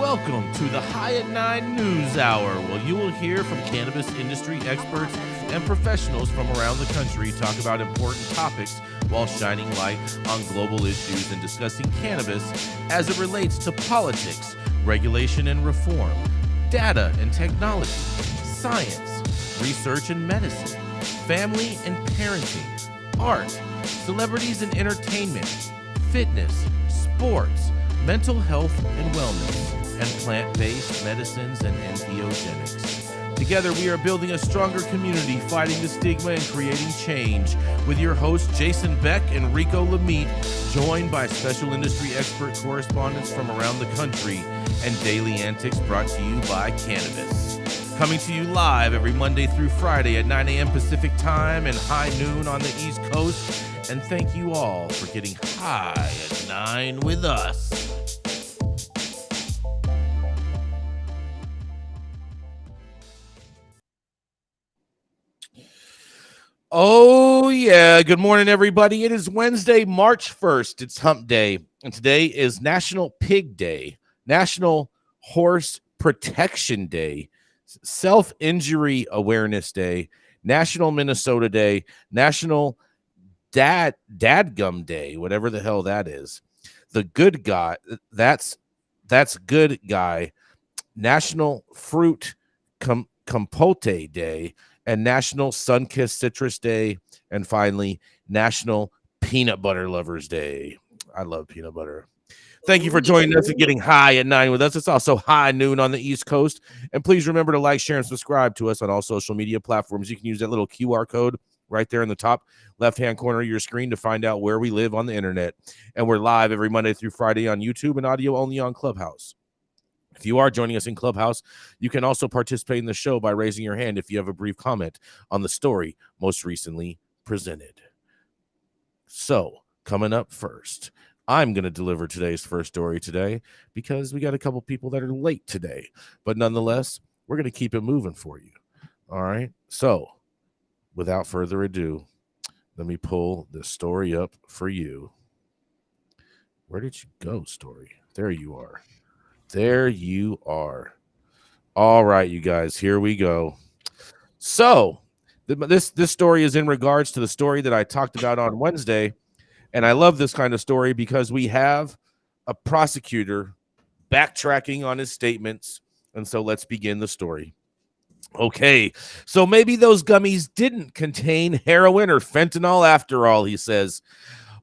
Welcome to the High at 9 News Hour, where you will hear from cannabis industry experts and professionals from around the country talk about important topics while shining light on global issues and discussing cannabis as it relates to politics, regulation and reform, data and technology, science, research and medicine, family and parenting, art, celebrities and entertainment, fitness, sports, mental health and wellness, and plant-based medicines and entheogenics. Together, we are building a stronger community, fighting the stigma and creating change. With your hosts, Jason Beck and Rico Lamitte, joined by special industry expert correspondents from around the country, and daily antics brought to you by Cannabis. Coming to you live every Monday through Friday at 9 a.m. Pacific Time and high noon on the East Coast. And thank you all for getting high at 9 with us. Oh, yeah. Good morning, everybody. It is Wednesday, March 1st. It's Hump Day. And today is National Pig Day, National Horse Protection Day, Self-Injury Awareness Day, National Minnesota Day, National Dadgum Day, whatever the hell that is. The Good Guy, that's Good Guy, National Fruit Compote Day, and National Sunkissed Citrus Day, and finally, National Peanut Butter Lovers Day. I love peanut butter. Thank you for joining us and getting high at 9 with us. It's also high noon on the East Coast. And please remember to like, share, and subscribe to us on all social media platforms. You can use that little QR code right there in the top left-hand corner of your screen to find out where we live on the internet. And we're live every Monday through Friday on YouTube and audio only on Clubhouse. If you are joining us in Clubhouse, you can also participate in the show by raising your hand if you have a brief comment on the story most recently presented. So, coming up first, I'm going to deliver today's first story today because we got a couple people that are late today. But nonetheless, we're going to keep it moving for you. All right? So, without further ado, let me pull this story up for you. Where did you go, story? There you are. There you are. All right, you guys, here we go. So this story is in regards to the story that I talked about on Wednesday. And I love this kind of story because we have a prosecutor backtracking on his statements. And so let's begin the story. Okay, so maybe those gummies didn't contain heroin or fentanyl after all, he says.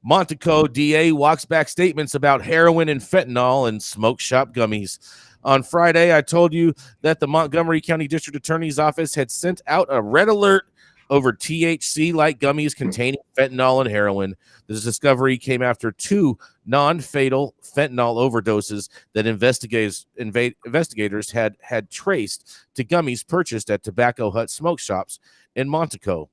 Montecito DA walks back statements about heroin and fentanyl and smoke shop gummies. On Friday, I told you that the Montgomery County District Attorney's Office had sent out a red alert over THC-like gummies containing fentanyl and heroin. This discovery came after two non-fatal fentanyl overdoses that investigators had traced to gummies purchased at Tobacco Hut smoke shops in Montecito.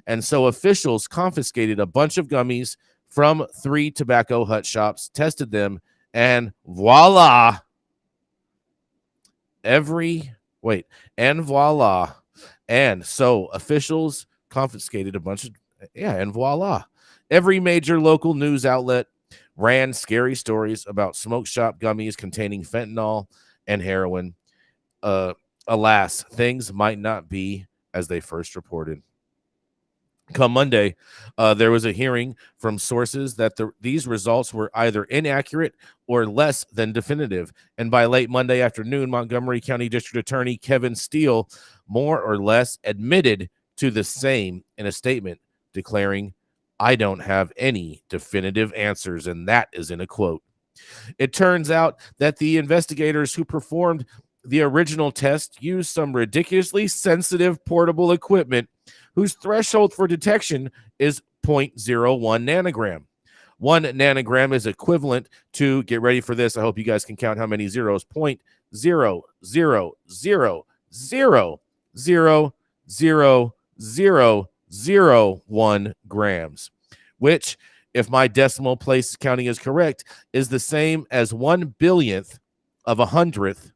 And so officials confiscated a bunch of gummies from 3 Tobacco Hut shops, tested them, and voila. And so officials confiscated a bunch of, and voila. Every major local news outlet ran scary stories about smoke shop gummies containing fentanyl and heroin. Alas, things might not be as they first reported. Come Monday, there was a hearing from sources that these results were either inaccurate or less than definitive. And by late Monday afternoon, Montgomery County District Attorney Kevin Steele more or less admitted to the same in a statement, declaring, "I don't have any definitive answers," and that is in a quote. It turns out that the investigators who performed the original test used some ridiculously sensitive portable equipment whose threshold for detection is 0.01 nanogram. 1 nanogram is equivalent to, get ready for this, I hope you guys can count how many zeros, 0.000000001 grams, which, if my decimal place counting is correct, is the same as 1 billionth of a hundredth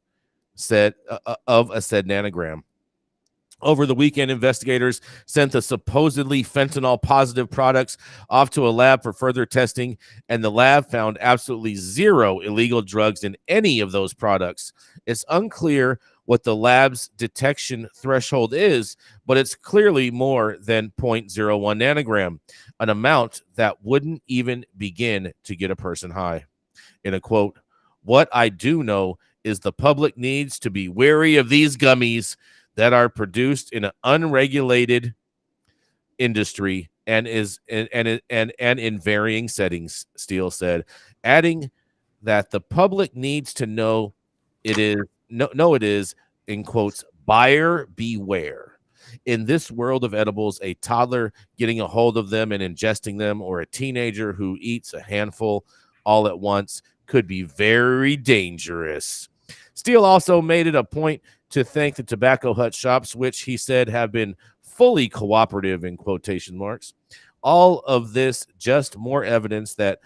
of a said nanogram. Over the weekend, investigators sent the supposedly fentanyl positive products off to a lab for further testing, and the lab found absolutely zero illegal drugs in any of those products. It's unclear what the lab's detection threshold is, but it's clearly more than 0.01 nanogram, an amount that wouldn't even begin to get a person high. In a quote, "What I do know is the public needs to be wary of these gummies that are produced in an unregulated industry and in varying settings," Steele said, adding that the public needs to know it is, in quotes, "buyer beware." In this world of edibles, a toddler getting a hold of them and ingesting them, or a teenager who eats a handful all at once, could be very dangerous. Steele also made it a point to thank the Tobacco Hut shops, which he said have been fully cooperative, in quotation marks. All of this just more evidence that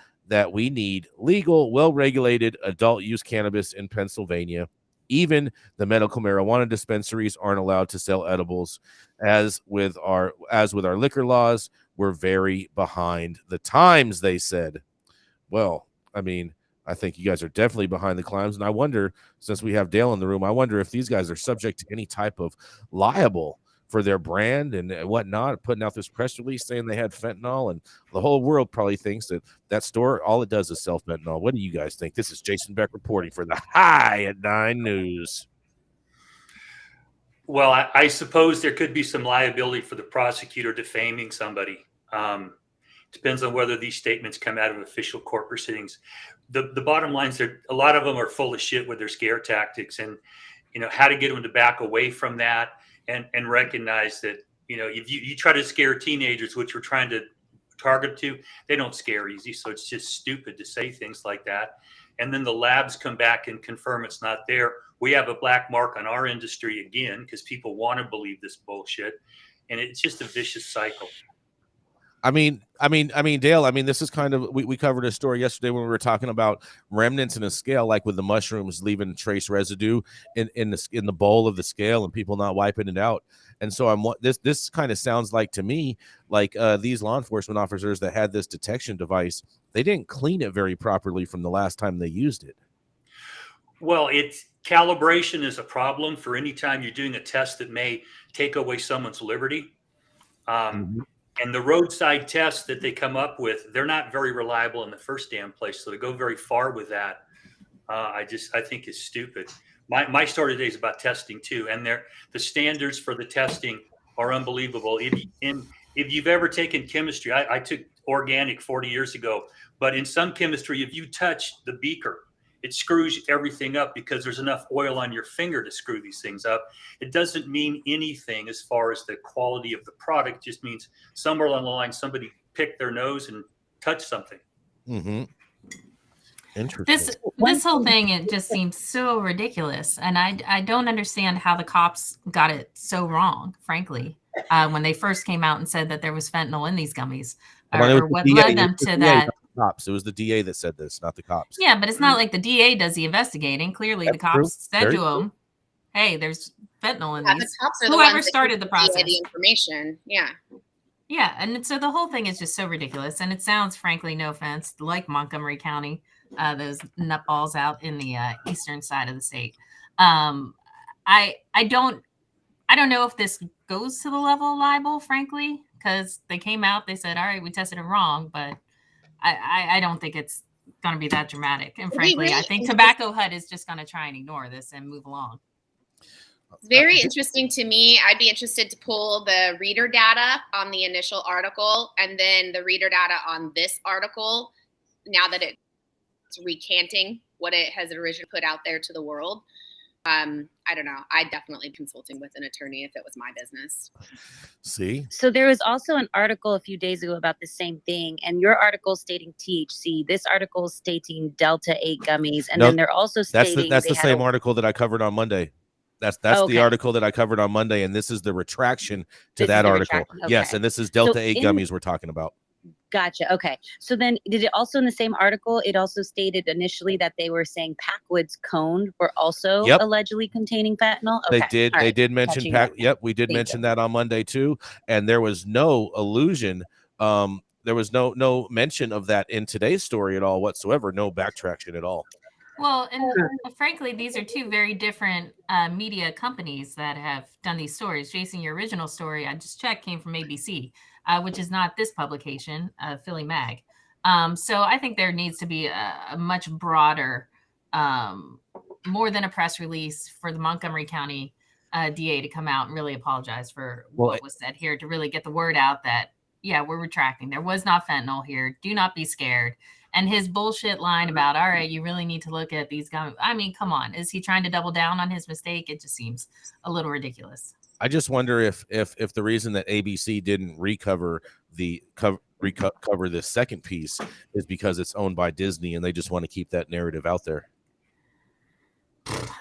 we need legal, well-regulated adult use cannabis in Pennsylvania. Even the medical marijuana dispensaries aren't allowed to sell edibles. As with our liquor laws, we're very behind the times, they said. Well, I mean, I think you guys are definitely behind the climbs. And I wonder, since we have Dale in the room, I wonder if these guys are subject to any type of liable for their brand and whatnot, putting out this press release saying they had fentanyl, and the whole world probably thinks that store, all it does is sell fentanyl. What do you guys think? This is Jason Beck reporting for the High at 9 News. Well, I suppose there could be some liability for the prosecutor defaming somebody. Depends on whether these statements come out of official court proceedings. The bottom line is that a lot of them are full of shit with their scare tactics, and how to get them to back away from that and recognize that if you try to scare teenagers, which we're trying to target to, they don't scare easy. So it's just stupid to say things like that. And then the labs come back and confirm it's not there. We have a black mark on our industry again because people want to believe this bullshit, and it's just a vicious cycle. I mean, Dale, this is kind of, we covered a story yesterday when we were talking about remnants in a scale, like with the mushrooms leaving trace residue in the bowl of the scale and people not wiping it out. And so this kind of sounds like to me, like these law enforcement officers that had this detection device, they didn't clean it very properly from the last time they used it. Well, calibration is a problem for any time you're doing a test that may take away someone's liberty. And the roadside tests that they come up with, they're not very reliable in the first damn place. So to go very far with that, I think is stupid. My story today is about testing too. And the standards for the testing are unbelievable. If you've ever taken chemistry, I took organic 40 years ago, but in some chemistry, if you touch the beaker, it screws everything up because there's enough oil on your finger to screw these things up. It doesn't mean anything as far as the quality of the product. It just means somewhere along the line, somebody picked their nose and touched something. Mm-hmm. Interesting. This whole thing, it just seems so ridiculous. And I don't understand how the cops got it so wrong, frankly, when they first came out and said that there was fentanyl in these gummies, or what led them to that. Cops. It was the DA that said this, not the cops. Yeah, but it's not like the DA does the investigating. Clearly, the cops said to him, "Hey, there's fentanyl in these." The cops are whoever started the process. The information, yeah, and so the whole thing is just so ridiculous, and it sounds, frankly, no offense, like Montgomery County, those nutballs out in the eastern side of the state. I don't know if this goes to the level of libel, frankly, because they came out, they said, "All right, we tested it wrong," but I don't think it's going to be that dramatic. And frankly, I think Tobacco Hut is just going to try and ignore this and move along. It's very interesting to me. I'd be interested to pull the reader data on the initial article and then the reader data on this article now that it's recanting what it has originally put out there to the world. I don't know. I'd definitely be consulting with an attorney if it was my business. See? So there was also an article a few days ago about the same thing, and your article stating THC, this article stating Delta 8 gummies, and then they're also stating that's the same article that I covered on Monday. That's the article that I covered on Monday, and this is the retraction to that article. Okay. Yes, and this is Delta 8 gummies we're talking about. Gotcha. Okay. So then did it also in the same article, it also stated initially that they were saying Packwood's cone were also Yep. allegedly containing fentanyl? They Okay. did. All They right. did mention Catching pack. up. Yep, we did Thank mention you. that on Monday too, and there was no allusion. There was no mention of that in today's story at all whatsoever. No backtraction at all. Well, and frankly, these are two very different media companies that have done these stories. Jason, your original story, I just checked, came from ABC, which is not this publication, Philly Mag. So I think there needs to be a much broader, more than a press release for the Montgomery County DA to come out and really apologize for what was said here, to really get the word out that, yeah, we're retracting. There was not fentanyl here. Do not be scared. And his bullshit line about, all right, you really need to look at these gummies. I mean, come on. Is he trying to double down on his mistake? It just seems a little ridiculous. I just wonder if the reason that ABC didn't recover recover this second piece is because it's owned by Disney and they just want to keep that narrative out there.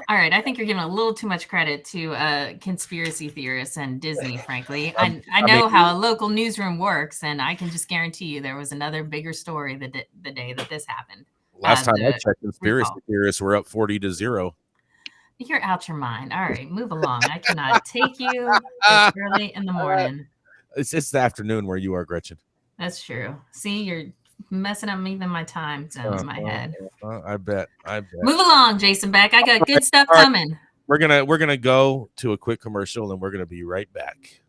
All right, I think you're giving a little too much credit to conspiracy theorists and Disney, frankly. I know how a local newsroom works, and I can just guarantee you there was another bigger story the day that this happened. Last time I checked, conspiracy theorists were up 40-0. You're out your mind. All right, move along. I cannot take you this early in the morning. It's the afternoon where you are, Gretchen. That's true. See, you're messing up even my time zone in my head. I bet. Move along, Jason Beck. I got good stuff coming. We're gonna go to a quick commercial and we're gonna be right back.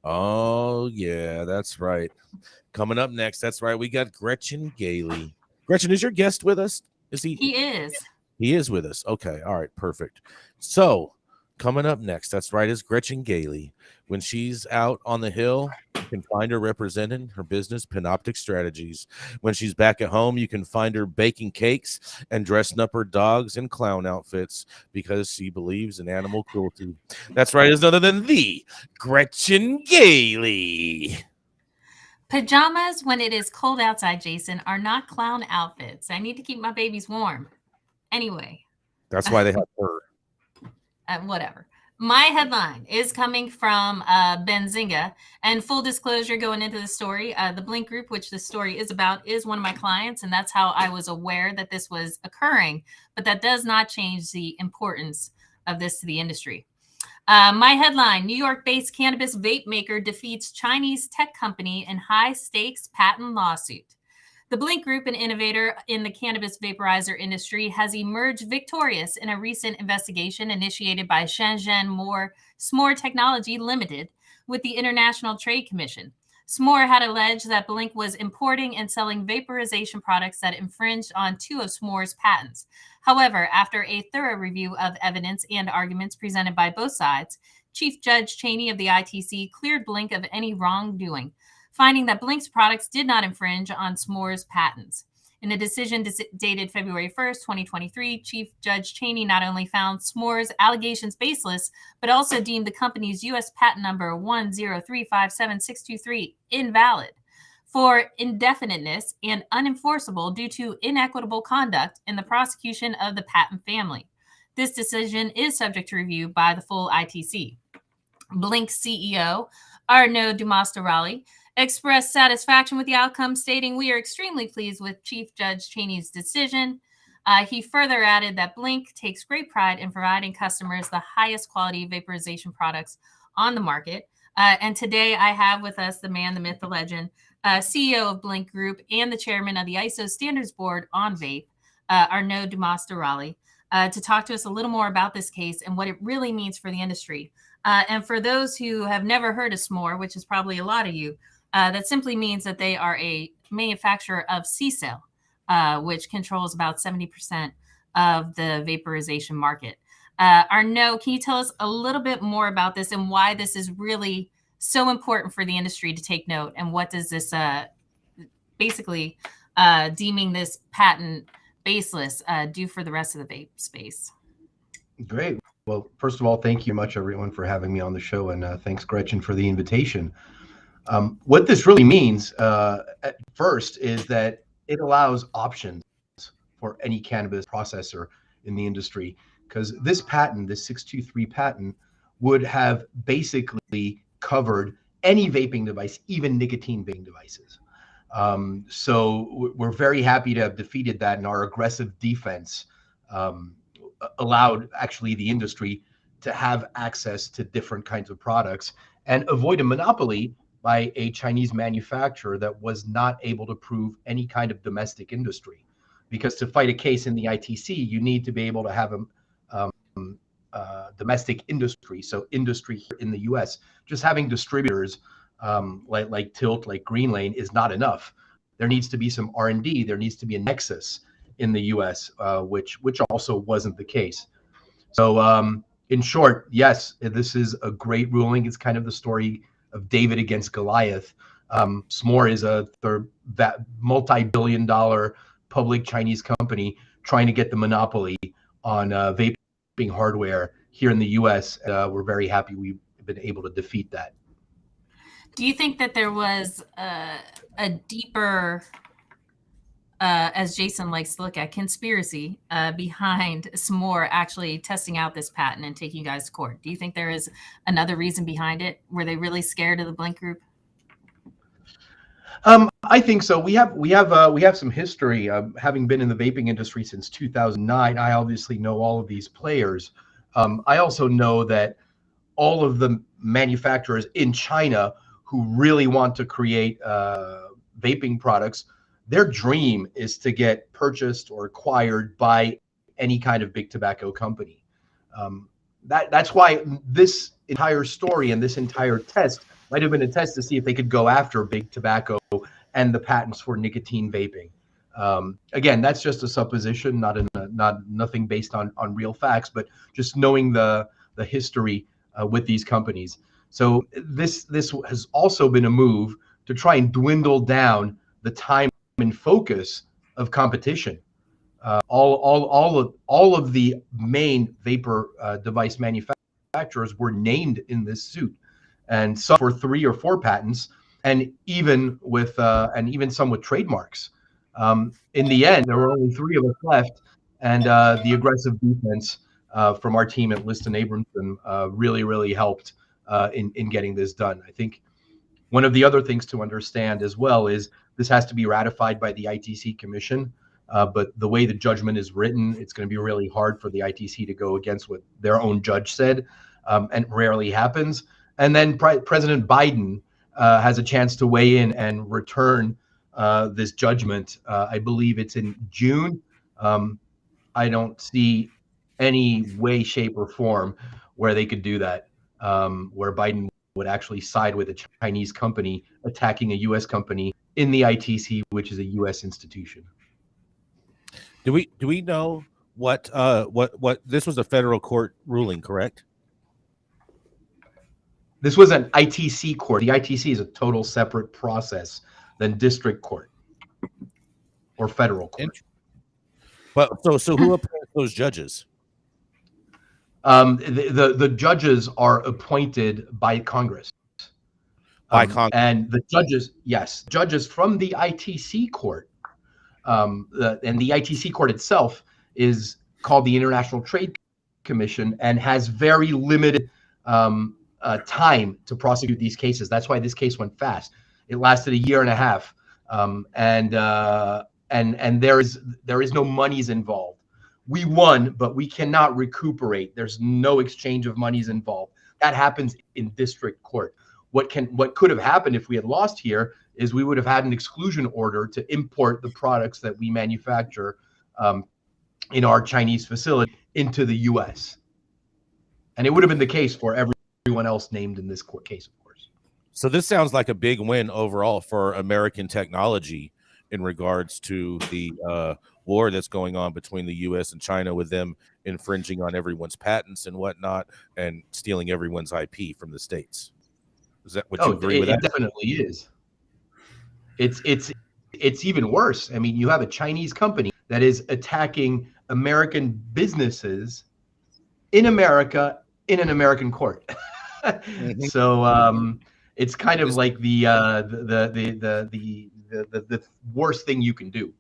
Oh, yeah, that's right. Coming up next, that's right. We got Gretchen Gailey. Gretchen, is your guest with us? Is he? He is. He is with us. Okay. All right. Perfect. So, coming up next, that's right, is Gretchen Gailey. When she's out on the hill, you can find her representing her business, Panoptic Strategies. When she's back at home, you can find her baking cakes and dressing up her dogs in clown outfits because she believes in animal cruelty. That's right, is none other than the Gretchen Gailey. Pajamas when it is cold outside, Jason, are not clown outfits. I need to keep my babies warm. Anyway. That's why they have fur. Whatever. My headline is coming from Benzinga, and full disclosure going into the story, the Blink Group, which the story is about, is one of my clients, and that's how I was aware that this was occurring, but that does not change the importance of this to the industry. My headline, New York-based cannabis vape maker defeats Chinese tech company in high-stakes patent lawsuit. The Blink Group, an innovator in the cannabis vaporizer industry, has emerged victorious in a recent investigation initiated by Shenzhen S'more Technology Limited with the International Trade Commission. S'more had alleged that Blink was importing and selling vaporization products that infringed on 2 of S'more's patents. However, after a thorough review of evidence and arguments presented by both sides, Chief Judge Chaney of the ITC cleared Blink of any wrongdoing, finding that Blink's products did not infringe on S'more's patents. In a decision dated February 1st, 2023, Chief Judge Chaney not only found S'more's allegations baseless, but also deemed the company's U.S. patent number 1035763 invalid for indefiniteness and unenforceable due to inequitable conduct in the prosecution of the patent family. This decision is subject to review by the full ITC. Blink's CEO, Arnaud Dumas-Durali, expressed satisfaction with the outcome, stating, "We are extremely pleased with Chief Judge Chaney's decision." He further added that Blink takes great pride in providing customers the highest quality vaporization products on the market. And today I have with us the man, the myth, the legend, CEO of Blink Group and the chairman of the ISO Standards Board on Vape, Arnaud Dumas-Durali, to talk to us a little more about this case and what it really means for the industry. And for those who have never heard of S'more, which is probably a lot of you, that simply means that they are a manufacturer of CCELL, which controls about 70% of the vaporization market. Arnaud, can you tell us a little bit more about this and why this is really so important for the industry to take note? And what does this basically deeming this patent baseless do for the rest of the vape space? Great. Well, first of all, thank you much, everyone, for having me on the show. And thanks, Gretchen, for the invitation. What this really means at first is that it allows options for any cannabis processor in the industry, because this patent, this 623 patent, would have basically covered any vaping device, even nicotine vaping devices. So we're very happy to have defeated that, and our aggressive defense allowed actually the industry to have access to different kinds of products and avoid a monopoly by a Chinese manufacturer that was not able to prove any kind of domestic industry. Because to fight a case in the ITC, you need to be able to have a domestic industry. So industry here in the US, just having distributors like Tilt, like Green Lane is not enough. There needs to be some R&D. There needs to be a nexus in the US, which also wasn't the case. So in short, yes, this is a great ruling. It's kind of the story of David against Goliath. Smoore is a multi-billion-dollar public Chinese company trying to get the monopoly on vaping hardware here in the US. We're very happy we've been able to defeat that. Do you think that there was a deeper, as Jason likes to look at, conspiracy behind Smoore actually testing out this patent and taking you guys to court? Do you think there is another reason behind it? Were they really scared of the Blink Group? I think so. We have some history. Having been in the vaping industry since 2009, I obviously know all of these players. I also know that all of the manufacturers in China who really want to create vaping products, their dream is to get purchased or acquired by any kind of big tobacco company. That's why this entire story and this entire test might have been a test to see if they could go after big tobacco and the patents for nicotine vaping. Again, that's just a supposition, nothing based on real facts, but just knowing the history with these companies. So this has also been a move to try and dwindle down the time and focus of competition. All of the main vapor device manufacturers were named in this suit, and some for 3 or 4 patents, and even some with trademarks. In the end, there were only 3 of us left, and the aggressive defense from our team at Liston Abramson really helped in getting this done. I think one of the other things to understand as well is this has to be ratified by the ITC Commission, but the way the judgment is written, it's going to be really hard for the ITC to go against what their own judge said, and it rarely happens. And then President Biden has a chance to weigh in and return this judgment. I believe it's in June. I don't see any way, shape, or form where they could do that, where Biden would actually side with a Chinese company attacking a U.S. company in the ITC, which is a U.S. institution. Do we know what this was a federal court ruling, correct? This was an ITC court. The ITC is a total separate process than district court or federal court. But so who appoints those judges? The judges are appointed by Congress. By Congress. And the judges, yes, judges from the ITC court. And the ITC court itself is called the International Trade Commission and has very limited time to prosecute these cases. That's why this case went fast. It lasted 1.5 years, and there is no monies involved. We won, but we cannot recuperate. There's no exchange of monies involved. That happens in district court. What could have happened if we had lost here is we would have had an exclusion order to import the products that we manufacture in our Chinese facility into the U.S. And it would have been the case for everyone else named in this court case, of course. So this sounds like a big win overall for American technology, in regards to the war that's going on between the U.S. and China, with them infringing on everyone's patents and whatnot and stealing everyone's IP from the States. Is that what you agree with? It definitely is. It's even worse. I mean, you have a Chinese company that is attacking American businesses in America in an American court. So it's kind of like the worst thing you can do.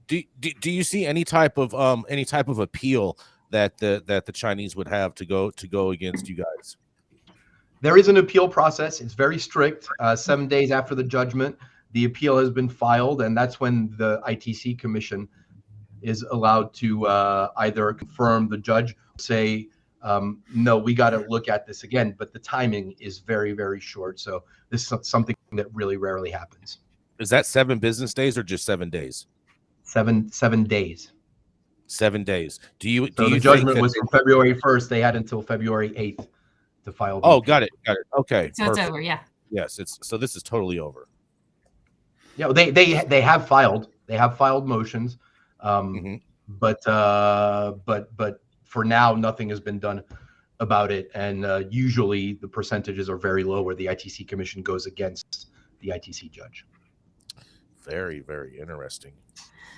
Do you see any type of appeal that the Chinese would have to go against you guys? There is an appeal process. It's very strict. 7 days after the judgment, the appeal has been filed, and that's when the ITC commission is allowed to either confirm, the judge say, no, we got to look at this again. But the timing is very, very short. So this is something that really rarely happens. Is that 7 business days or just 7 days? 7 days. 7 days. Do you the judgment was from February 1st. They had until February 8th to file. Oh, got it. Okay. So perfect. It's over. Yeah. Yes. So this is totally over. Yeah. They have filed. They have filed motions. But for now, nothing has been done about it. And usually the percentages are very low where the ITC commission goes against the ITC judge. Very, very interesting.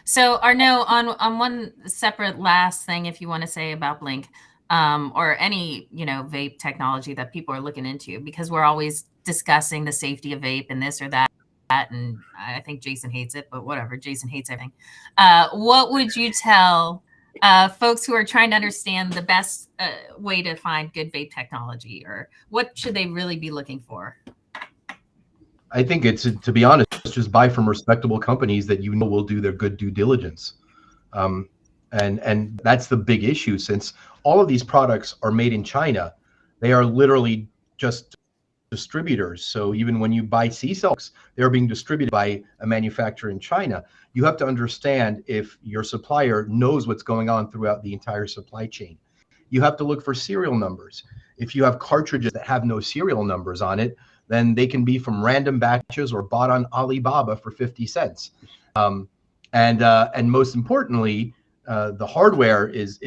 So Arnaud, on one separate last thing, if you want to say about Blink, or any, vape technology that people are looking into, because we're always discussing the safety of vape and this or that. And I think Jason hates it, but whatever. Jason hates everything. What would you tell folks who are trying to understand the best way to find good vape technology, or what should they really be looking for? I think it's, to be honest, just buy from respectable companies that will do their good due diligence. And that's the big issue, since all of these products are made in China. They are literally just distributors. So even when you buy C-cells, they're being distributed by a manufacturer in China. You have to understand if your supplier knows what's going on throughout the entire supply chain. You have to look for serial numbers. If you have cartridges that have no serial numbers on it, then they can be from random batches or bought on Alibaba for 50 cents. And most importantly, the hardware is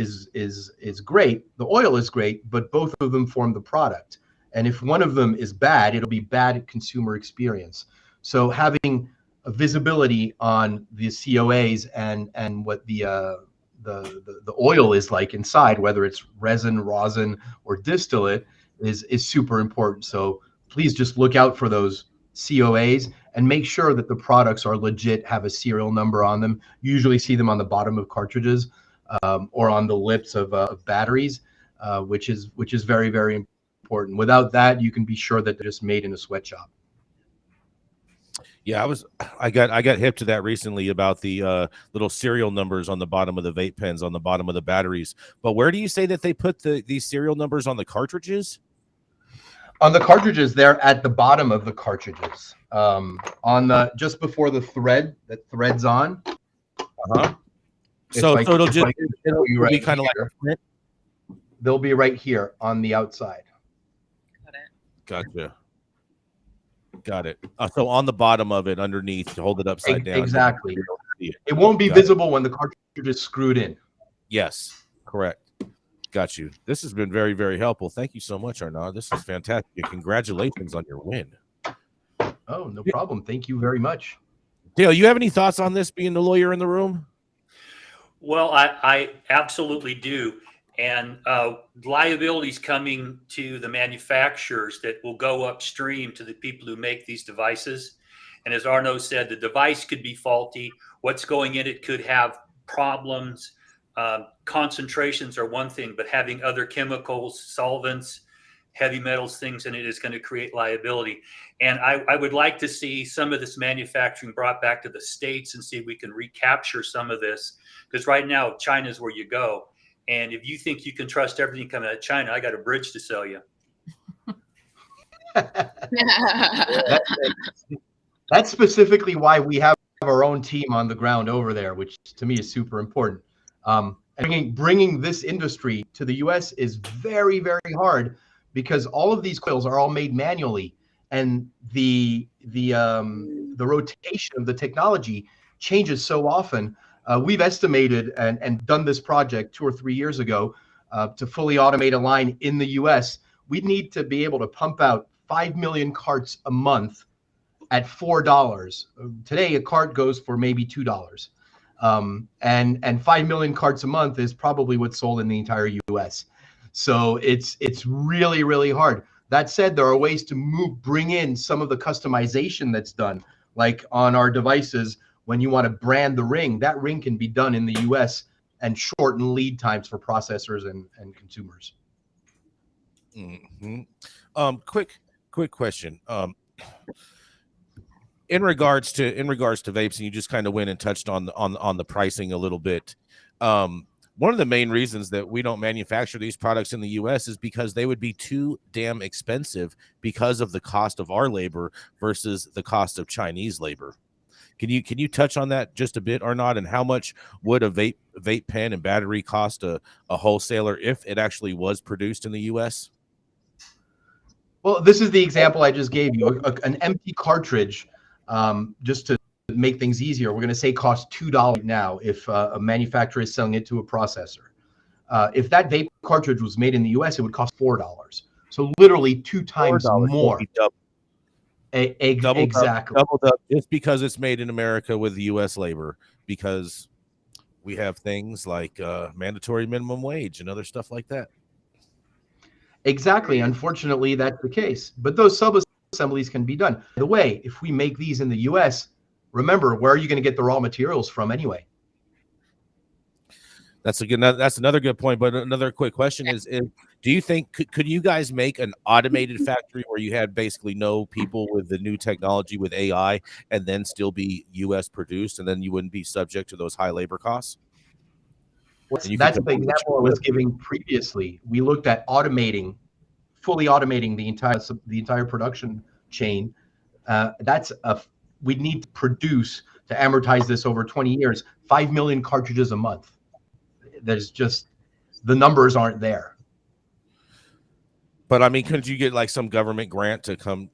great. The oil is great, but both of them form the product. And if one of them is bad, it'll be bad consumer experience. So having a visibility on the COAs and what the oil is like inside, whether it's resin, rosin, or distillate, is super important. So please just look out for those COAs and make sure that the products are legit, have a serial number on them. You usually see them on the bottom of cartridges or on the lips of batteries, which is very, very important. Without that, you can be sure that they're just made in a sweatshop. Yeah, I got hip to that recently about the little serial numbers on the bottom of the vape pens, on the bottom of the batteries. But where do you say that they put these serial numbers on the cartridges? On the cartridges, they're at the bottom of the cartridges. On the just before the thread that threads on. So it'll be kind of like a print. They'll be right here on the outside. Gotcha. Got it. So on the bottom of it, underneath, to hold it upside down. Exactly. It won't be visible when the cartridge is screwed in. Yes, correct. Got you. This has been very, very helpful. Thank you so much, Arnaud. This is fantastic. Congratulations on your win. Oh, no problem. Thank you very much. Dale, you have any thoughts on this, being the lawyer in the room? Well, I absolutely do. And liabilities coming to the manufacturers that will go upstream to the people who make these devices. And as Arnaud said, the device could be faulty. What's going in it could have problems. Concentrations are one thing, but having other chemicals, solvents, heavy metals, things in it is going to create liability. And I would like to see some of this manufacturing brought back to the States and see if we can recapture some of this. Because right now, China's where you go. And if you think you can trust everything coming out of China, I got a bridge to sell you. That's specifically why we have our own team on the ground over there, which to me is super important. Bringing this industry to the U.S. is very, very hard because all of these coils are all made manually, and the the rotation of the technology changes so often. We've estimated and done this project 2 or 3 years ago to fully automate a line in the US. We'd need to be able to pump out 5 million carts a month at $4. Today, a cart goes for maybe $2. And 5 million carts a month is probably what's sold in the entire US. So it's really, really hard. That said, there are ways to bring in some of the customization that's done, like on our devices. When you want to brand the ring, that ring can be done in the US and shorten lead times for processors and consumers. Quick question. In regards to vapes, and you just kind of went and touched on the pricing a little bit. One of the main reasons that we don't manufacture these products in the US is because they would be too damn expensive because of the cost of our labor versus the cost of Chinese labor. Can you touch on that just a bit, Arnaud, and how much would a vape pen and battery cost a wholesaler if it actually was produced in the US? Well, this is the example I just gave you. An empty cartridge, just to make things easier, we're going to say costs $2 now if a manufacturer is selling it to a processor. If that vape cartridge was made in the US, it would cost $4. So literally 2 times more. Exactly. Doubled up just because it's made in America with the US labor, because we have things like mandatory minimum wage and other stuff like that. Exactly. Unfortunately, that's the case. But those sub-assemblies can be done. By the way, if we make these in the US, remember, where are you going to get the raw materials from anyway? That's another good point. But another quick question is do you think could you guys make an automated factory where you had basically no people with the new technology with AI and then still be US produced, and then you wouldn't be subject to those high labor costs? That's the example I was giving previously. We looked at fully automating the entire production chain. We'd need to produce, to amortize this over 20 years, 5 million cartridges a month. There's just, the numbers aren't there. But I mean, couldn't you get like some government grant to come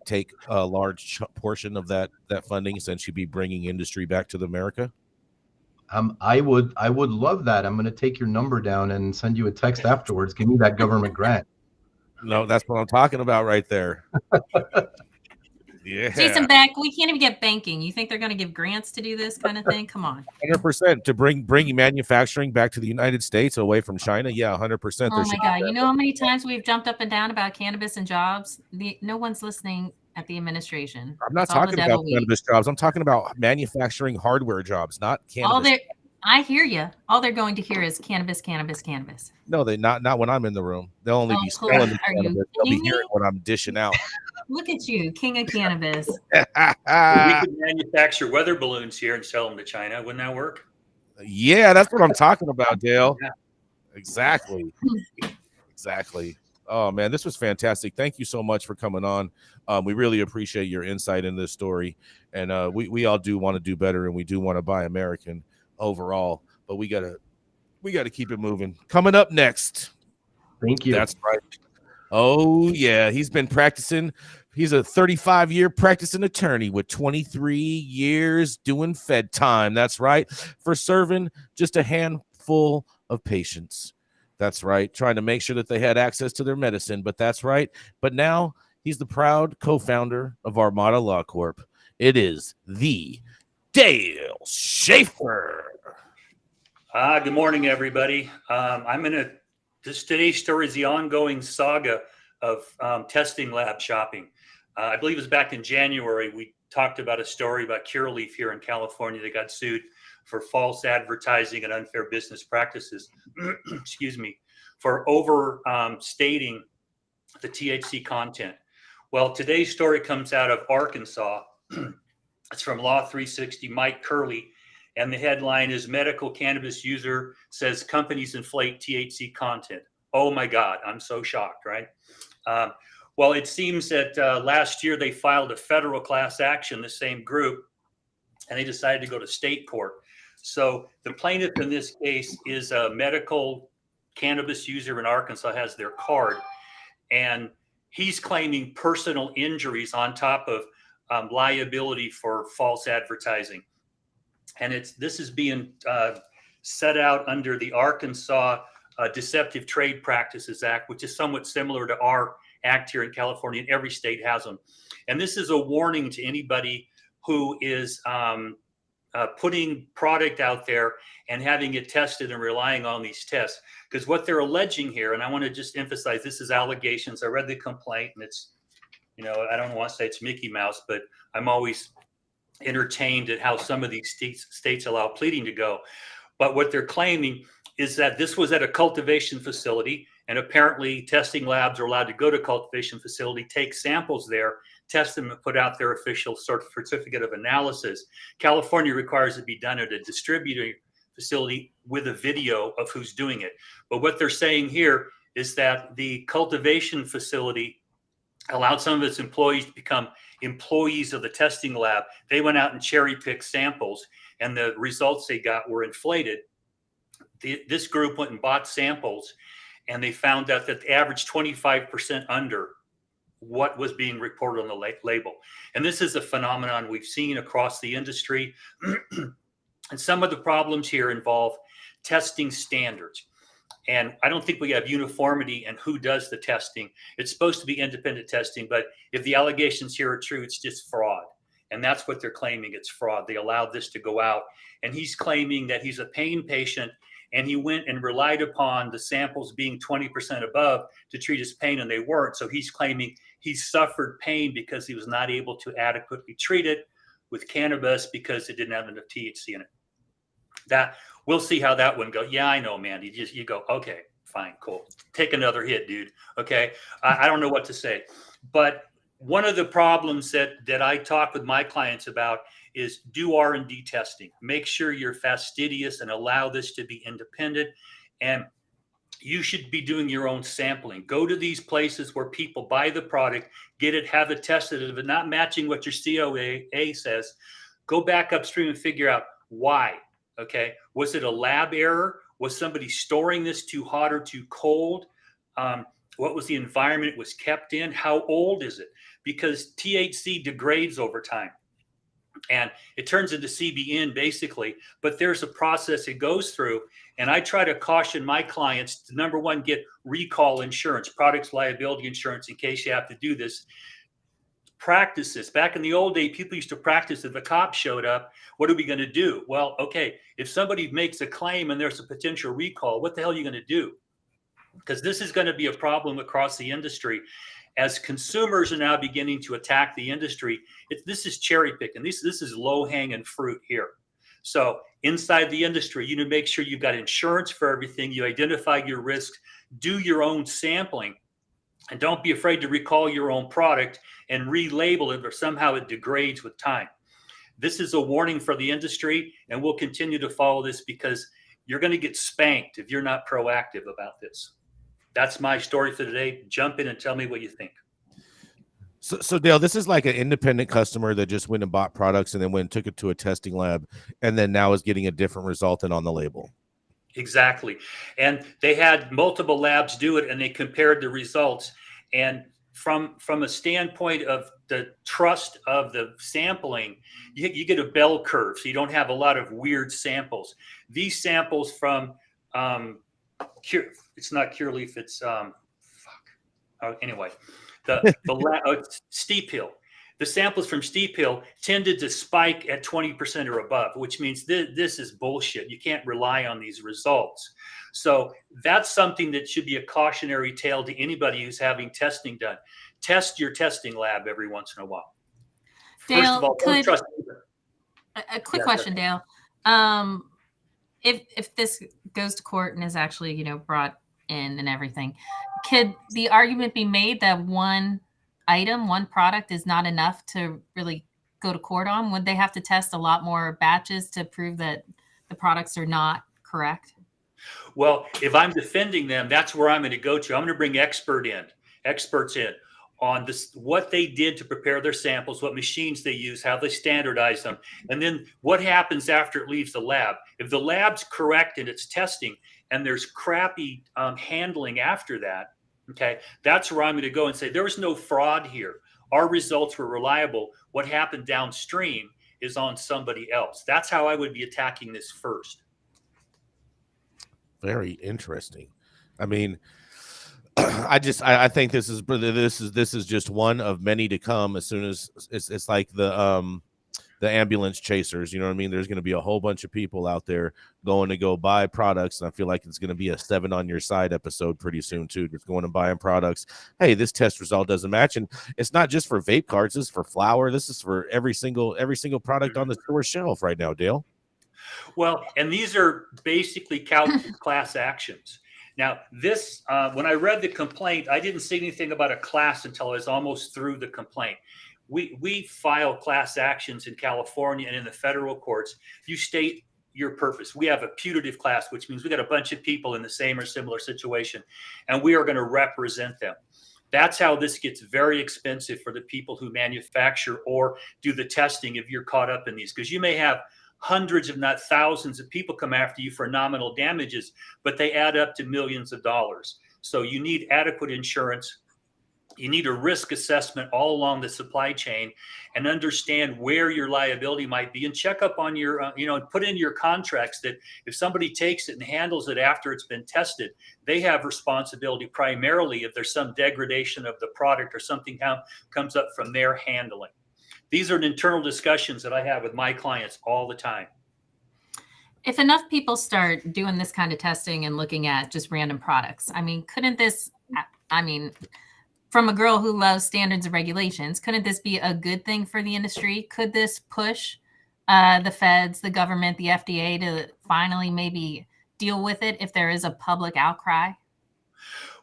take a large portion of that funding, since you'd be bringing industry back to America? I would love that. I'm going to take your number down and send you a text afterwards. Give me that government grant. No, that's what I'm talking about right there. Yeah. Jason Beck, we can't even get banking. You think they're going to give grants to do this kind of thing? Come on. 100% to bring manufacturing back to the United States away from China. Yeah, 100%. Oh my God. You know how many times we've jumped up and down about cannabis and jobs? No one's listening at the administration. I'm not talking about cannabis jobs. I'm talking about manufacturing hardware jobs, not cannabis. I hear you. All they're going to hear is cannabis, cannabis, cannabis. No, they not when I'm in the room. They'll only be smelling the cannabis. They'll be hearing what I'm dishing out. Look at you, king of cannabis. We could manufacture weather balloons here and sell them to China. Wouldn't that work? Yeah, that's what I'm talking about, Dale. Yeah. Exactly. Oh man, this was fantastic. Thank you so much for coming on. We really appreciate your insight in this story, and we all do want to do better, and we do want to buy American overall, but we gotta keep it moving. Coming up next. Thank you. That's right. Oh yeah, he's been practicing. He's a 35-year practicing attorney with 23 years doing Fed time. That's right, for serving just a handful of patients. That's right, trying to make sure that they had access to their medicine. But that's right. But now he's the proud co-founder of Armada Law Corp. It is the Dale Schafer. Good morning, everybody. Today's story is the ongoing saga of testing lab shopping. I believe it was back in January, we talked about a story about Curaleaf here in California that got sued for false advertising and unfair business practices, excuse me, for overstating the THC content. Well, today's story comes out of Arkansas. It's from Law 360, Mike Curley, and the headline is Medical Cannabis User Says Companies Inflate THC Content. Oh my God, I'm so shocked, right? Well, it seems that last year they filed a federal class action, the same group, and they decided to go to state court. So the plaintiff in this case is a medical cannabis user in Arkansas, has their card, and he's claiming personal injuries on top of liability for false advertising. And this is being set out under the Arkansas Deceptive Trade Practices Act, which is somewhat similar to our act here in California, and every state has them. And this is a warning to anybody who is putting product out there and having it tested and relying on these tests. Because what they're alleging here, and I want to just emphasize, this is allegations. I read the complaint, and it's, I don't want to say it's Mickey Mouse, but I'm always entertained at how some of these states allow pleading to go. But what they're claiming is that this was at a cultivation facility, and apparently testing labs are allowed to go to cultivation facility, take samples there, test them, and put out their official certificate of analysis. California requires it be done at a distributor facility with a video of who's doing it. But what they're saying here is that the cultivation facility allowed some of its employees to become employees of the testing lab. They went out and cherry-picked samples, and the results they got were inflated. This group went and bought samples, and they found out that they averaged 25% under what was being reported on the label. And this is a phenomenon we've seen across the industry. And some of the problems here involve testing standards. And I don't think we have uniformity in who does the testing. It's supposed to be independent testing, but if the allegations here are true, it's just fraud. And that's what they're claiming. It's fraud. They allowed this to go out. And he's claiming that he's a pain patient, and he went and relied upon the samples being 20% above to treat his pain, and they weren't. So he's claiming he suffered pain because he was not able to adequately treat it with cannabis because it didn't have enough THC in it. That we'll see how that one goes. Yeah, I know, Mandy. You go, okay, fine, cool. Take another hit, dude. Okay, I don't know what to say. But one of the problems that I talk with my clients about is do R&D testing. Make sure you're fastidious and allow this to be independent. And you should be doing your own sampling. Go to these places where people buy the product, get it, have it tested. If it's not matching what your COA says, go back upstream and figure out why. Okay, was it a lab error? Was somebody storing this too hot or too cold? What was the environment it was kept in? How old is it? Because THC degrades over time, and it turns into CBN basically, but there's a process it goes through. And I try to caution my clients to, number one, get recall insurance, products liability insurance, in case you have to do this. Practice this. Back in the old day, people used to practice. If the cops showed up, what are we going to do? Well, okay, if somebody makes a claim and there's a potential recall, what the hell are you going to do? Because this is going to be a problem across the industry. As consumers are now beginning to attack the industry, this is cherry picking. This is low hanging fruit here. So inside the industry, you need to make sure you've got insurance for everything. You identify your risks, do your own sampling, and don't be afraid to recall your own product and relabel it, or somehow it degrades with time. This is a warning for the industry, and we'll continue to follow this because you're going to get spanked if you're not proactive about this. That's my story for today. Jump in and tell me what you think. So Dale, this is like an independent customer that just went and bought products and then went and took it to a testing lab, and then now is getting a different result than on the label. Exactly. And they had multiple labs do it, and they compared the results. And from a standpoint of the trust of the sampling, you get a bell curve, so you don't have a lot of weird samples. These samples from it's not Cureleaf, it's anyway, Steep Hill. The samples from Steep Hill tended to spike at 20% or above, which means this is bullshit. You can't rely on these results. So that's something that should be a cautionary tale to anybody who's having testing done. Test your testing lab every once in a while. Dale, first of all, don't trust a quick question, Dale. If this goes to court and is actually, brought in and everything, could the argument be made that one product is not enough to really go to court on? Would they have to test a lot more batches to prove that the products are not correct? Well, if I'm defending them, that's where I'm going to go to. I'm going to bring experts in on this, what they did to prepare their samples, what machines they use, how they standardize them, and then what happens after it leaves the lab. If the lab's correct in its testing and there's crappy handling after that, okay, that's where I'm going to go and say there was no fraud here. our results were reliable. What happened downstream is on somebody else. That's how I would be attacking this first. Very interesting. I mean, I think this is just one of many to come. As soon as it's like the ambulance chasers, you know what I mean? There's going to be a whole bunch of people out there going to go buy products, and I feel like it's going to be a 7 on your side episode pretty soon too. Just going and buying products. Hey, this test result doesn't match, and it's not just for vape carts. This is for flour. This is for every single product on the store shelf right now, Dale. Well, and these are basically couched class actions. Now, this, when I read the complaint, I didn't see anything about a class until I was almost through the complaint. We file class actions in California and in the federal courts. You state your purpose. We have a putative class, which means we got a bunch of people in the same or similar situation, and we are going to represent them. That's how this gets very expensive for the people who manufacture or do the testing if you're caught up in these, because you may have hundreds, if not thousands, of people come after you for nominal damages, but they add up to millions of dollars. So you need adequate insurance. You need a risk assessment all along the supply chain and understand where your liability might be, and check up on your, put in your contracts that if somebody takes it and handles it after it's been tested, they have responsibility primarily if there's some degradation of the product or something comes up from their handling. These are internal discussions that I have with my clients all the time. If enough people start doing this kind of testing and looking at just random products, I mean, couldn't this, from a girl who loves standards and regulations, couldn't this be a good thing for the industry? Could this push the feds, the government, the FDA to finally maybe deal with it if there is a public outcry?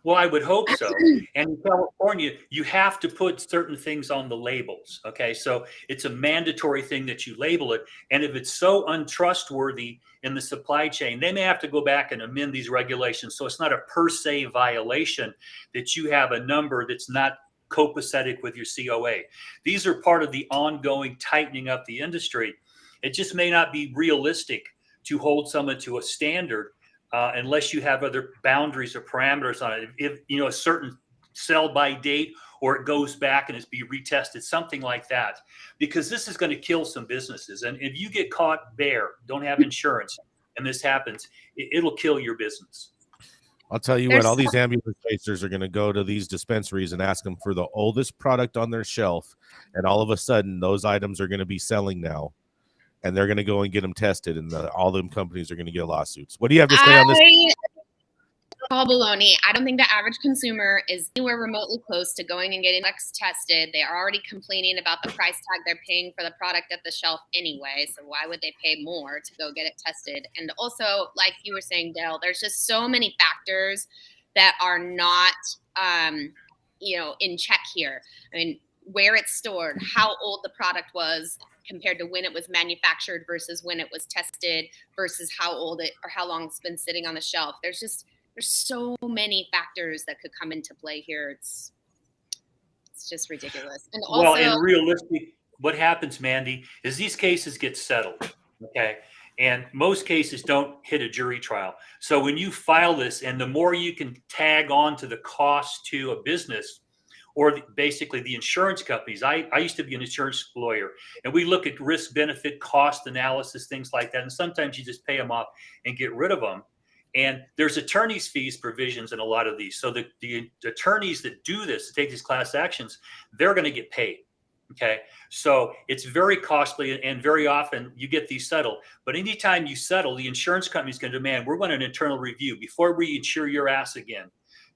Well, I would hope so. And in California, you have to put certain things on the labels. Okay. So it's a mandatory thing that you label it. And if it's so untrustworthy in the supply chain, they may have to go back and amend these regulations. So it's not a per se violation that you have a number that's not copacetic with your COA. These are part of the ongoing tightening up the industry. It just may not be realistic to hold someone to a standard unless you have other boundaries or parameters on it. If a certain sell by date, or it goes back and it's be retested, something like that, because this is going to kill some businesses. And if you get caught bare, don't have insurance, and this happens, it'll kill your business. I'll tell you what, all these ambulance chasers are going to go to these dispensaries and ask them for the oldest product on their shelf, and all of a sudden those items are going to be selling now. And they're going to go and get them tested, and all them companies are going to get lawsuits. What do you have to say on this? All baloney. I don't think the average consumer is anywhere remotely close to going and getting tested. They are already complaining about the price tag they're paying for the product at the shelf anyway. So why would they pay more to go get it tested? And also, like you were saying, Dale, there's just so many factors that are not, in check here. I mean, where it's stored, how old the product was compared to when it was manufactured versus when it was tested versus how old it or how long it's been sitting on the shelf. There's so many factors that could come into play here. It's just ridiculous. And also, well, and realistically, what happens, Manndie, is these cases get settled. Okay. And most cases don't hit a jury trial. So when you file this, and the more you can tag on to the cost to a business, or basically the insurance companies. I used to be an insurance lawyer, and we look at risk benefit cost analysis, things like that. And sometimes you just pay them off and get rid of them. And there's attorney's fees provisions in a lot of these. So the attorneys that do this, take these class actions, they're going to get paid. Okay. So it's very costly, and very often you get these settled. But anytime you settle, the insurance company is going to demand, we're going to an internal review before we insure your ass again.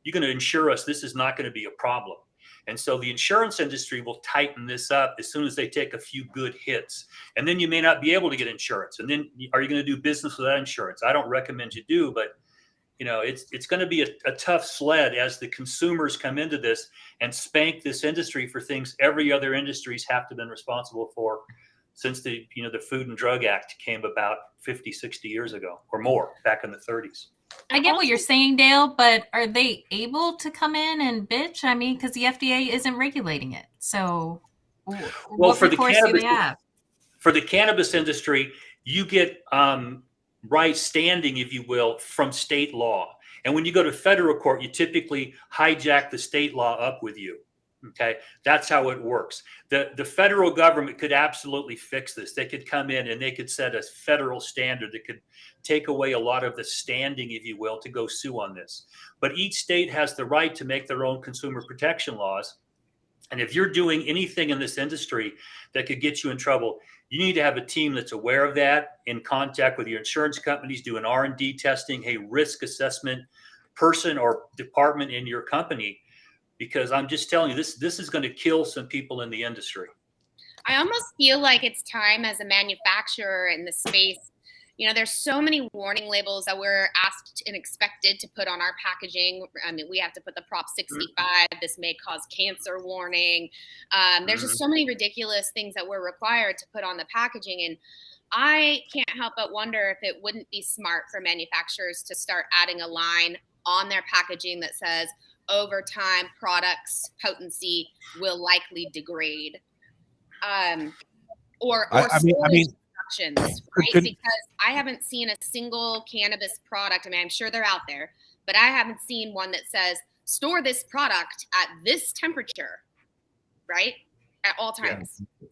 You're going to insure us. This is not going to be a problem. And so the insurance industry will tighten this up as soon as they take a few good hits. And then you may not be able to get insurance. And then are you going to do business without insurance? I don't recommend you do, but it's going to be a tough sled as the consumers come into this and spank this industry for things every other industries have to been responsible for since the Food and Drug Act came about 50, 60 years ago or more, back in the 30s. I get what you're saying, Dale, but are they able to come in and bitch? I mean, because the FDA isn't regulating it. So, well, for the cannabis industry, you get right standing, if you will, from state law. And when you go to federal court, you typically hijack the state law up with you. Okay, that's how it works. The federal government could absolutely fix this. They could come in and they could set a federal standard that could take away a lot of the standing, if you will, to go sue on this. But each state has the right to make their own consumer protection laws. And if you're doing anything in this industry that could get you in trouble, you need to have a team that's aware of that, in contact with your insurance companies, doing R&D testing, a risk assessment person or department in your company. Because I'm just telling you, this is going to kill some people in the industry. I almost feel like it's time as a manufacturer in the space. You know, there's so many warning labels that we're asked and expected to put on our packaging. I mean, we have to put the Prop 65, this may cause cancer warning. There's just so many ridiculous things that we're required to put on the packaging. And I can't help but wonder if it wouldn't be smart for manufacturers to start adding a line on their packaging that says, over time, products potency will likely degrade. Or I mean, instructions, right? Because I haven't seen a single cannabis product. I mean, I'm sure they're out there, but I haven't seen one that says store this product at this temperature, right? At all times. Yeah.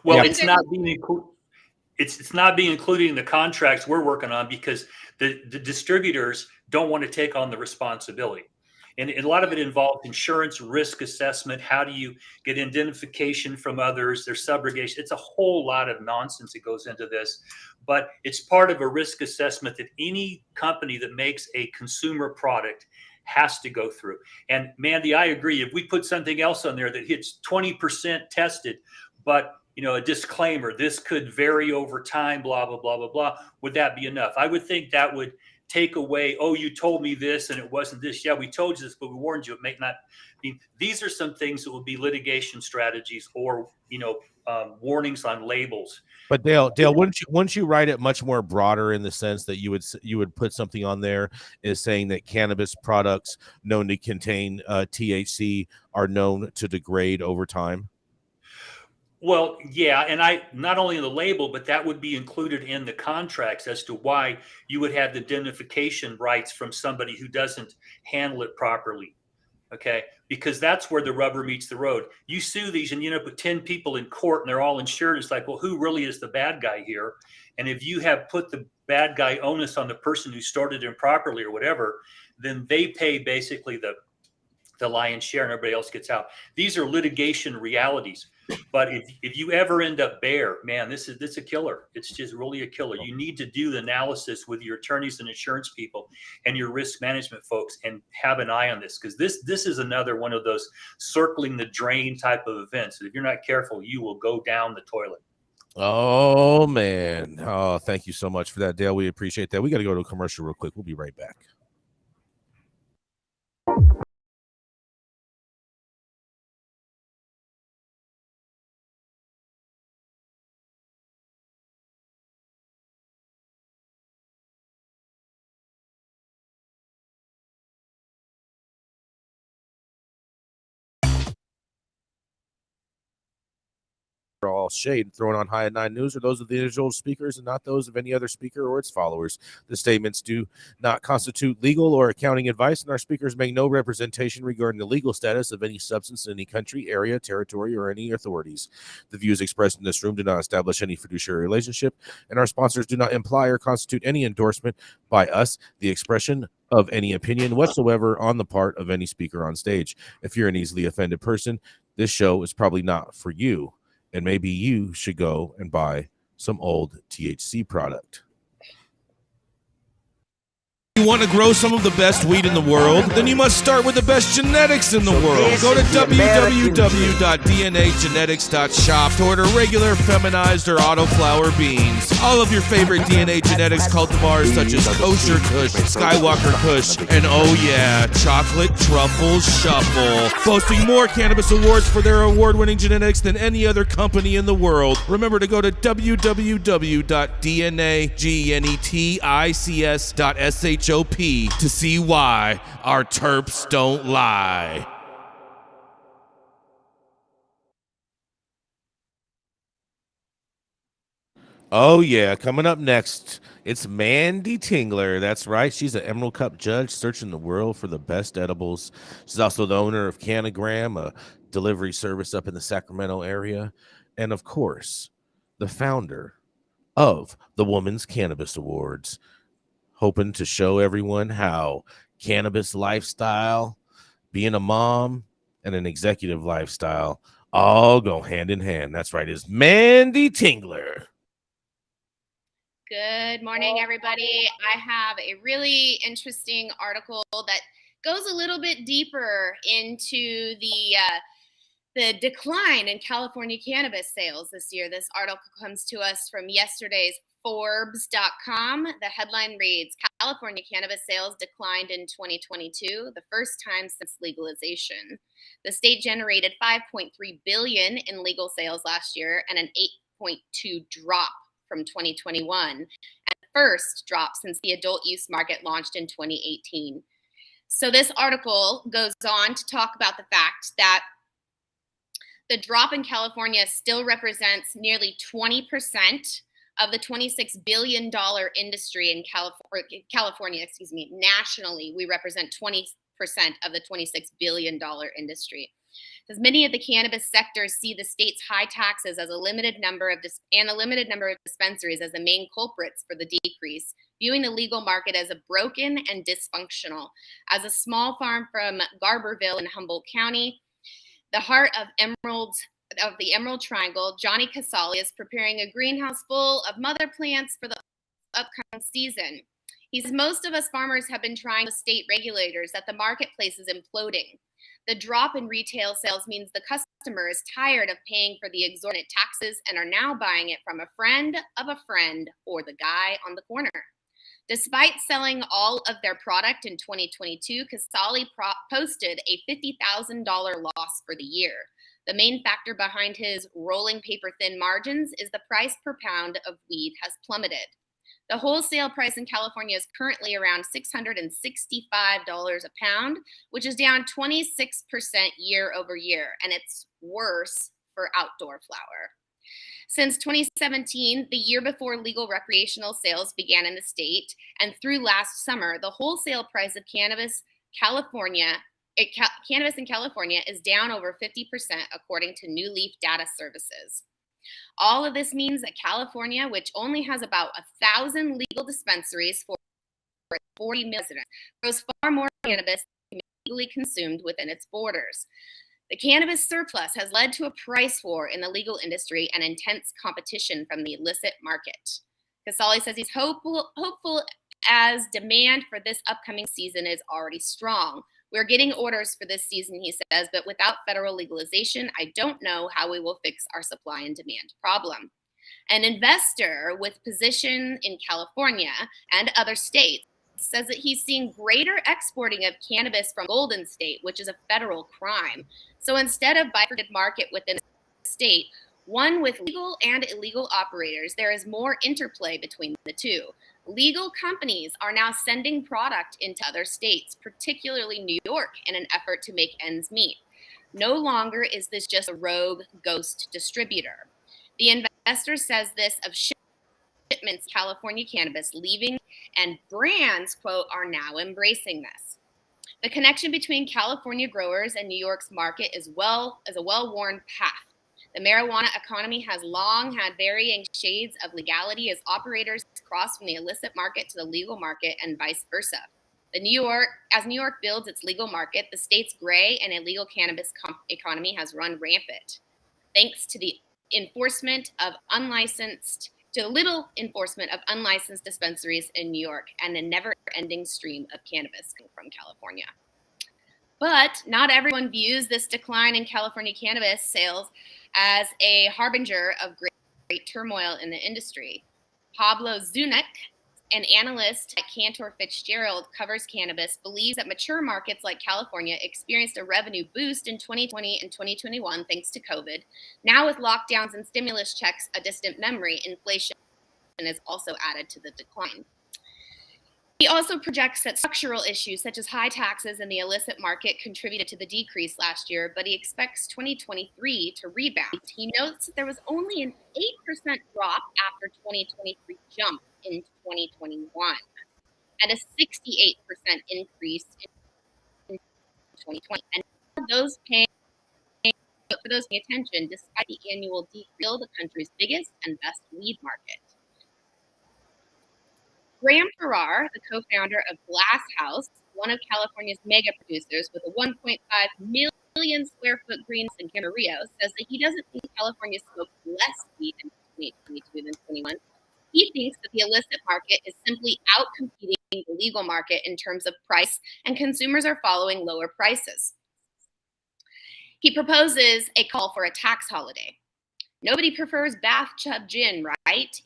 Well, it's not being it's not being included in the contracts we're working on because the distributors don't want to take on the responsibility. And a lot of it involves insurance risk assessment. How do you get identification from others? There's subrogation. It's a whole lot of nonsense that goes into this, but it's part of a risk assessment that any company that makes a consumer product has to go through. And Manndie, I agree. If we put something else on there that hits 20% tested, but a disclaimer, this could vary over time, blah, blah, blah, blah, blah, would that be enough? I would think that would take away, oh, you told me this and it wasn't this. Yeah, we told you this, but we warned you it may not be. These are some things that would be litigation strategies or, warnings on labels. But Dale, wouldn't you write it much more broader in the sense that you would put something on there is saying that cannabis products known to contain THC are known to degrade over time? Well, yeah, and I not only in the label, but that would be included in the contracts as to why you would have the identification rights from somebody who doesn't handle it properly. Okay, because that's where the rubber meets the road. You sue these and put 10 people in court and they're all insured. It's like, well, who really is the bad guy here? And if you have put the bad guy onus on the person who started improperly or whatever, then they pay basically the lion's share and everybody else gets out. These are litigation realities. But if you ever end up bare, man, this is a killer. It's just really a killer. You need to do the analysis with your attorneys and insurance people and your risk management folks and have an eye on this, because this is another one of those circling the drain type of events. If you're not careful, you will go down the toilet. Oh, man. Oh, thank you so much for that, Dale. We appreciate that. We got to go to a commercial real quick. We'll be right back. All shade thrown on High at 9 News are those of the individual speakers and not those of any other speaker or its followers. The statements do not constitute legal or accounting advice, and our speakers make no representation regarding the legal status of any substance in any country, area, territory, or any authorities. The views expressed in this room do not establish any fiduciary relationship, and our sponsors do not imply or constitute any endorsement by us, the expression of any opinion whatsoever on the part of any speaker on stage. If you're an easily offended person, this show is probably not for you. And maybe you should go and buy some old THC product. You want to grow some of the best weed in the world? Then you must start with the best genetics in the world. Go to www.dnagenetics.shop to order regular, feminized, or autoflower beans. All of your favorite DNA genetics cultivars such as Kosher Kush, Skywalker Kush, and oh yeah, Chocolate Truffle Shuffle. Boasting more cannabis awards for their award-winning genetics than any other company in the world. Remember to go to www.dnagenetics.shop to see why our terps don't lie. Oh, yeah. Coming up next, it's Manndie Tingler. That's right. She's an Emerald Cup judge searching the world for the best edibles. She's also the owner of Canagram, a delivery service up in the Sacramento area. And, of course, the founder of the Women's Cannabis Awards, hoping to show everyone how cannabis lifestyle, being a mom, and an executive lifestyle all go hand in hand. That's right. It's Manndie Tingler. Good morning, everybody. I have a really interesting article that goes a little bit deeper into the decline in California cannabis sales this year. This article comes to us from yesterday's Forbes.com. The headline reads, California cannabis sales declined in 2022, the first time since legalization. The state generated $5.3 billion in legal sales last year and an 8.2 drop from 2021, and the first drop since the adult use market launched in 2018. So this article goes on to talk about the fact that the drop in California still represents nearly 20% of the $26 billion industry in California, nationally, we represent 20% of the $26 billion industry. Because many of the cannabis sectors see the state's high taxes as a limited number of dispensaries as the main culprits for the decrease, viewing the legal market as a broken and dysfunctional. As a small farm from Garberville in Humboldt County, the heart of the Emerald Triangle, Johnny Casali is preparing a greenhouse full of mother plants for the upcoming season. He says most of us farmers have been trying with state regulators that the marketplace is imploding. The drop in retail sales means the customer is tired of paying for the exorbitant taxes and are now buying it from a friend of a friend or the guy on the corner. Despite selling all of their product in 2022, Casali posted a $50,000 loss for the year. The main factor behind his rolling paper-thin margins is the price per pound of weed has plummeted. The wholesale price in California is currently around $665 a pound, which is down 26% year over year, and it's worse for outdoor flower. Since 2017, the year before legal recreational sales began in the state, and through last summer, the wholesale price of cannabis in California is down over 50%, according to New Leaf Data Services. All of this means that California, which only has about 1,000 legal dispensaries for 40 million residents, grows far more cannabis than legally consumed within its borders. The cannabis surplus has led to a price war in the legal industry and intense competition from the illicit market. Casali says he's hopeful as demand for this upcoming season is already strong. We're getting orders for this season, he says, but without federal legalization, I don't know how we will fix our supply and demand problem. An investor with position in California and other states says that he's seeing greater exporting of cannabis from Golden State, which is a federal crime. So instead of bifurcated market within the state, one with legal and illegal operators, there is more interplay between the two. Legal companies are now sending product into other states, particularly New York, in an effort to make ends meet. No longer is this just a rogue ghost distributor. The investor says this of shipments California cannabis leaving, and brands, quote, are now embracing this. The connection between California growers and New York's market is a well-worn path. The marijuana economy has long had varying shades of legality as operators cross from the illicit market to the legal market and vice versa. As New York builds its legal market, the state's gray and illegal cannabis economy has run rampant, thanks to the little enforcement of unlicensed dispensaries in New York and a never-ending stream of cannabis coming from California. But not everyone views this decline in California cannabis sales as a harbinger of great turmoil in the industry. Pablo Zunic, an analyst at Cantor Fitzgerald, covers cannabis, believes that mature markets like California experienced a revenue boost in 2020 and 2021 thanks to COVID. Now with lockdowns and stimulus checks a distant memory, inflation is also added to the decline. He also projects that structural issues such as high taxes in the illicit market contributed to the decrease last year, but he expects 2023 to rebound. He notes that there was only an 8% drop after 2023 jump in 2021 and a 68% increase in 2020. And for those paying attention, despite the annual decrease, still the country's biggest and best weed market. Graham Farrar, the co-founder of Glass House, one of California's mega producers with a 1.5 million square foot greenhouse in Camarillo, says that he doesn't think California smoked less weed in 2022 than 21. He thinks that the illicit market is simply outcompeting the legal market in terms of price, and consumers are following lower prices. He proposes a call for a tax holiday. Nobody prefers bathtub gin, right?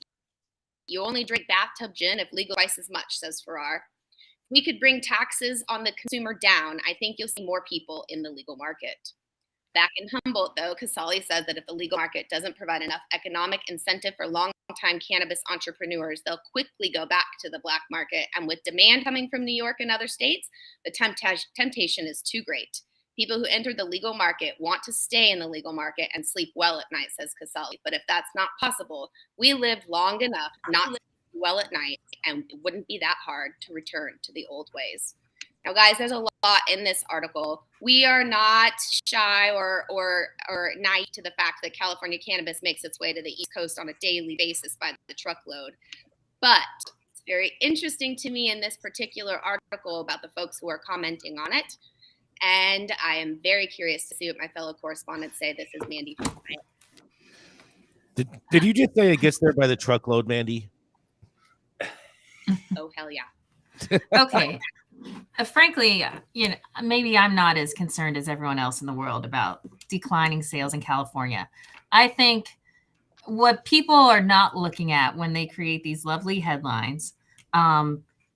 You only drink bathtub gin if legal twice as much, says Farrar. If we could bring taxes on the consumer down, I think you'll see more people in the legal market. Back in Humboldt, though, Casale says that if the legal market doesn't provide enough economic incentive for long-time cannabis entrepreneurs, they'll quickly go back to the black market. And with demand coming from New York and other states, the temptation is too great. People who enter the legal market want to stay in the legal market and sleep well at night, says Casale. But if that's not possible, we lived long enough not to sleep well at night, and it wouldn't be that hard to return to the old ways. Now, guys, there's a lot in this article. We are not shy or naive to the fact that California cannabis makes its way to the East Coast on a daily basis by the truckload. But it's very interesting to me in this particular article about the folks who are commenting on it. And I am very curious to see what my fellow correspondents say. This is Manndie. Did you just say it gets there by the truckload, Manndie? Oh, hell yeah. Okay. Frankly, you know, maybe I'm not as concerned as everyone else in the world about declining sales in California. I think what people are not looking at when they create these lovely headlines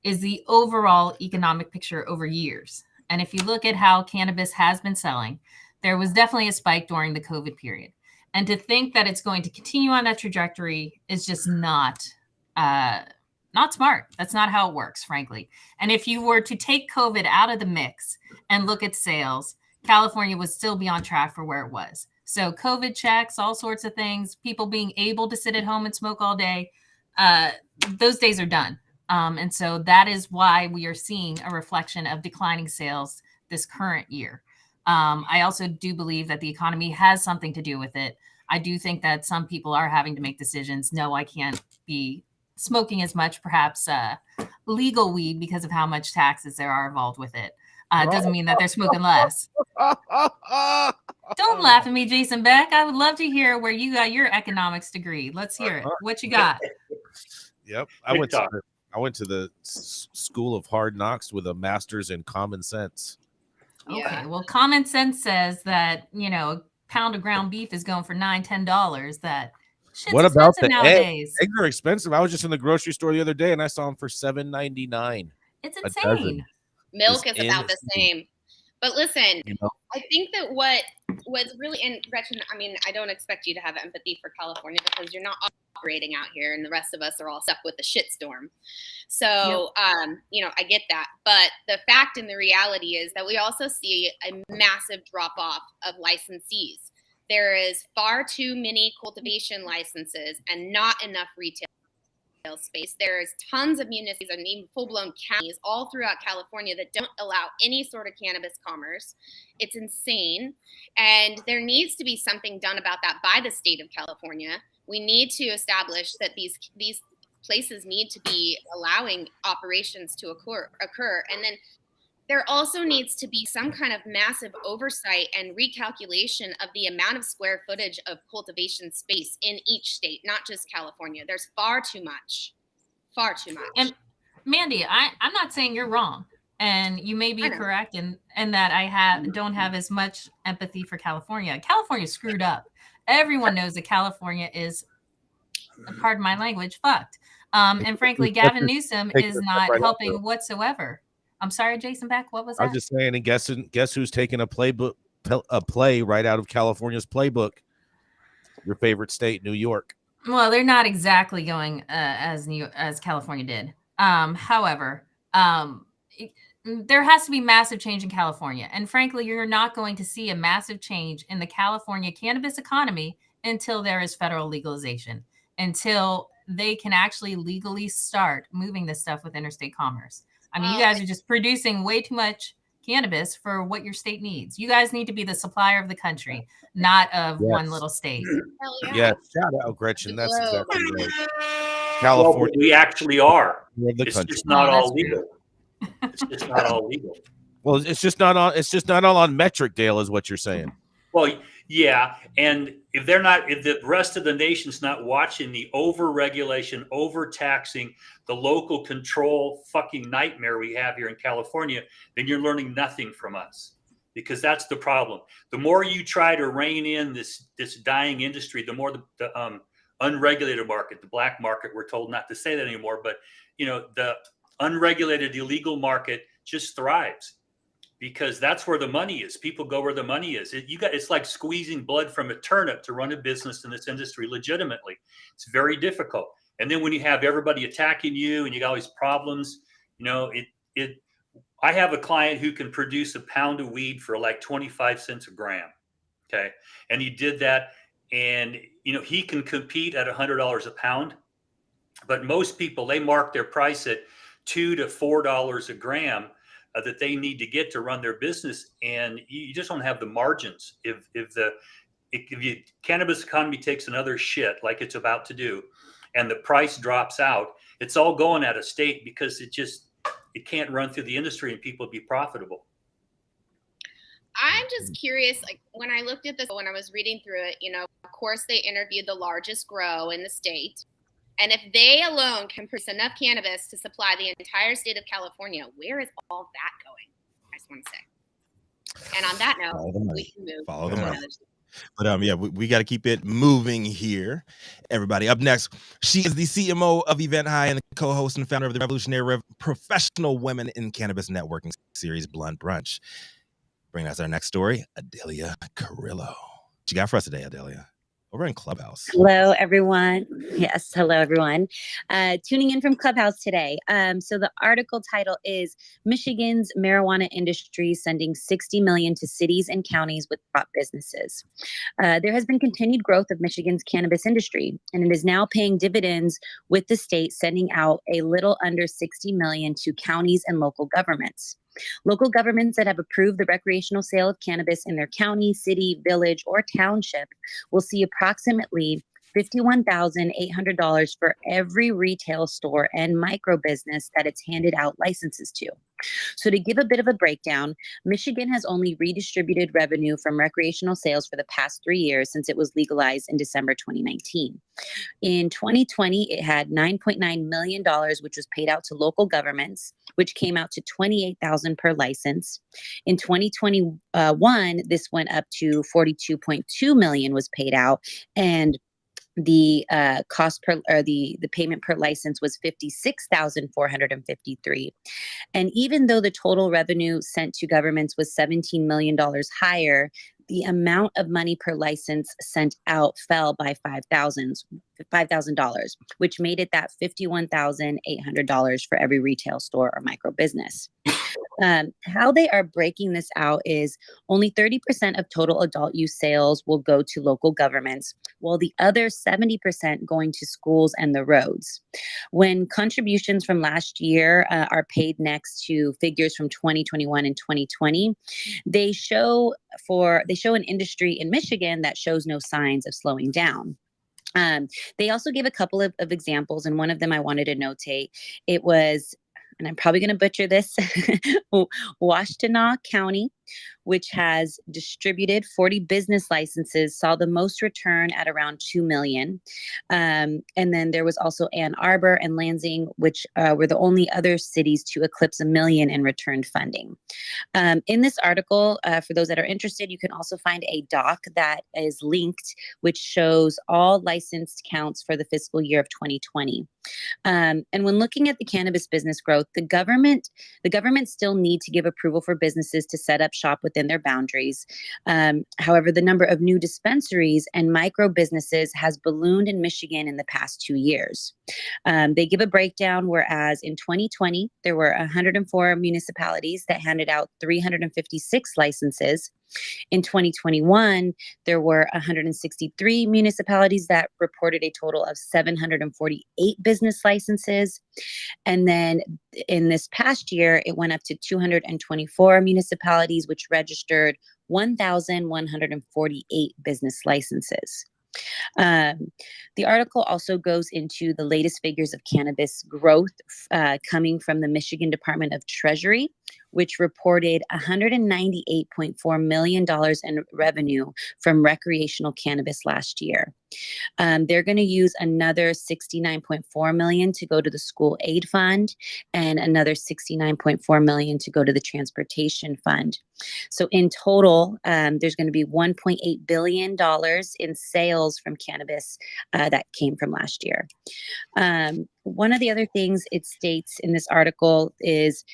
is the overall economic picture over years. And if you look at how cannabis has been selling, there was definitely a spike during the COVID period. And to think that it's going to continue on that trajectory is just not smart. That's not how it works, frankly. And if you were to take COVID out of the mix and look at sales, California would still be on track for where it was. So COVID checks, all sorts of things, people being able to sit at home and smoke all day, those days are done. And so that is why we are seeing a reflection of declining sales this current year. I also do believe that the economy has something to do with it. I do think that some people are having to make decisions. No, I can't be smoking as much, perhaps legal weed, because of how much taxes there are involved with it. Doesn't mean that they're smoking less. Don't laugh at me, Jason Beck. I would love to hear where you got your economics degree. Let's hear it. What you got? Yep. I went to the School of Hard Knocks with a master's in common sense. Okay, well, common sense says that, you know, a pound of ground beef is going for $9-10. That shit's What about expensive the nowadays. eggs? Eggs are expensive. I was just in the grocery store the other day and I saw them for $7.99. It's insane. Milk is about the same. But listen, You know? I think that what was really, and Gretchen, I mean, I don't expect you to have empathy for California because you're not operating out here and the rest of us are all stuck with the shitstorm. So, you know, I get that. But the fact and the reality is that we also see a massive drop off of licensees. There is far too many cultivation licenses and not enough retail space. There's tons of municipalities and even full-blown counties all throughout California that don't allow any sort of cannabis commerce. It's insane. And there needs to be something done about that by the state of California. We need to establish that these places need to be allowing operations to occur. And then there also needs to be some kind of massive oversight and recalculation of the amount of square footage of cultivation space in each state, not just California. There's far too much. And Manndie, I'm not saying you're wrong. And you may be correct in that I don't have as much empathy for California. California screwed up. Everyone knows that California is, pardon my language, fucked. And frankly, Gavin Newsom is not helping whatsoever. I'm sorry, Jason Beck. What was that? I was just saying, and guess who's taking a play right out of California's playbook? Your favorite state, New York. Well, they're not exactly going as California did. However, There has to be massive change in California. And frankly, you're not going to see a massive change in the California cannabis economy until there is federal legalization, until they can actually legally start moving this stuff with interstate commerce. I mean, you guys are just producing way too much cannabis for what your state needs. You guys need to be the supplier of the country, not of one little state. Hell yeah. Yeah, shout out Gretchen. That's exactly right. Well, California, we actually are. of the It's country. just not Oh, all that's true. legal. It's just not all legal. Well, it's just not on. It's just not all on metric, Dale, is what you're saying. Well, yeah, and if the rest of the nation's not watching the over-regulation, over-taxing, the local control fucking nightmare we have here in California, then you're learning nothing from us, because that's the problem. The more you try to rein in this dying industry, the more the unregulated market, the black market, we're told not to say that anymore, but the unregulated illegal market just thrives. Because that's where the money is. People go where the money is. It's like squeezing blood from a turnip to run a business in this industry legitimately. It's very difficult. And then when you have everybody attacking you and you got all these problems, I have a client who can produce a pound of weed for like 25 cents a gram. Okay. And he did that. And, he can compete at $100 a pound. But most people, they mark their price at $2 to $4 a gram. That they need to get to run their business, and you just don't have the margins. If the cannabis economy takes another shit like it's about to do, and the price drops out, it's all going out of state because it can't run through the industry and people be profitable. I'm just curious, like when I looked at this, when I was reading through it, of course they interviewed the largest grow in the state. And if they alone can produce enough cannabis to supply the entire state of California, where is all that going? I just want to say. And on that note, we can move Follow to the another. money. But we got to keep it moving here. Everybody, up next, she is the CMO of Event High and the co-host and founder of the revolutionary Professional Women in Cannabis networking series, Blunt Brunch. Bring us our next story, Adelia Carillio. What you got for us today, Adelia? Over in Clubhouse. Hello, everyone. Yes, hello, everyone. Tuning in from Clubhouse today. So the article title is Michigan's Marijuana Industry Sending $60 million to Cities and Counties with Prop Businesses. There has been continued growth of Michigan's cannabis industry, and it is now paying dividends with the state sending out a little under $60 million to counties and local governments. Local governments that have approved the recreational sale of cannabis in their county, city, village, or township will see approximately $51,800 for every retail store and micro business that it's handed out licenses to. So to give a bit of a breakdown, Michigan has only redistributed revenue from recreational sales for the past 3 years since it was legalized in December 2019. In 2020, it had $9.9 million, which was paid out to local governments, which came out to $28,000 per license. In 2021, this went up to $42.2 million was paid out, and the cost per or the payment per license was $56,453. And even though the total revenue sent to governments was $17 million higher, the amount of money per license sent out fell by $5,000, which made it that $51,800 for every retail store or micro business. How they are breaking this out is only 30% of total adult use sales will go to local governments, while the other 70% going to schools and the roads. When contributions from last year are paid next to figures from 2021 and 2020, they show an industry in Michigan that shows no signs of slowing down. They also gave a couple of examples, and one of them I wanted to notate. It was, and I'm probably going to butcher this, Washtenaw County, which has distributed 40 business licenses, saw the most return at around $2 million. And then there was also Ann Arbor and Lansing, which were the only other cities to eclipse $1 million in returned funding. In this article, for those that are interested, you can also find a doc that is linked, which shows all licensed counts for the fiscal year of 2020. And when looking at the cannabis business growth, the government still need to give approval for businesses to set up shop within their boundaries. However, the number of new dispensaries and micro businesses has ballooned in Michigan in the past 2 years. They give a breakdown, whereas in 2020, there were 104 municipalities that handed out 356 licenses. In 2021, there were 163 municipalities that reported a total of 748 business licenses. And then in this past year, it went up to 224 municipalities, which registered 1,148 business licenses. The article also goes into the latest figures of cannabis growth coming from the Michigan Department of Treasury, which reported $198.4 million in revenue from recreational cannabis last year. They're going to use another $69.4 million to go to the school aid fund and another $69.4 million to go to the transportation fund. So in total, there's going to be $1.8 billion in sales from cannabis that came from last year. One of the other things it states in this article is,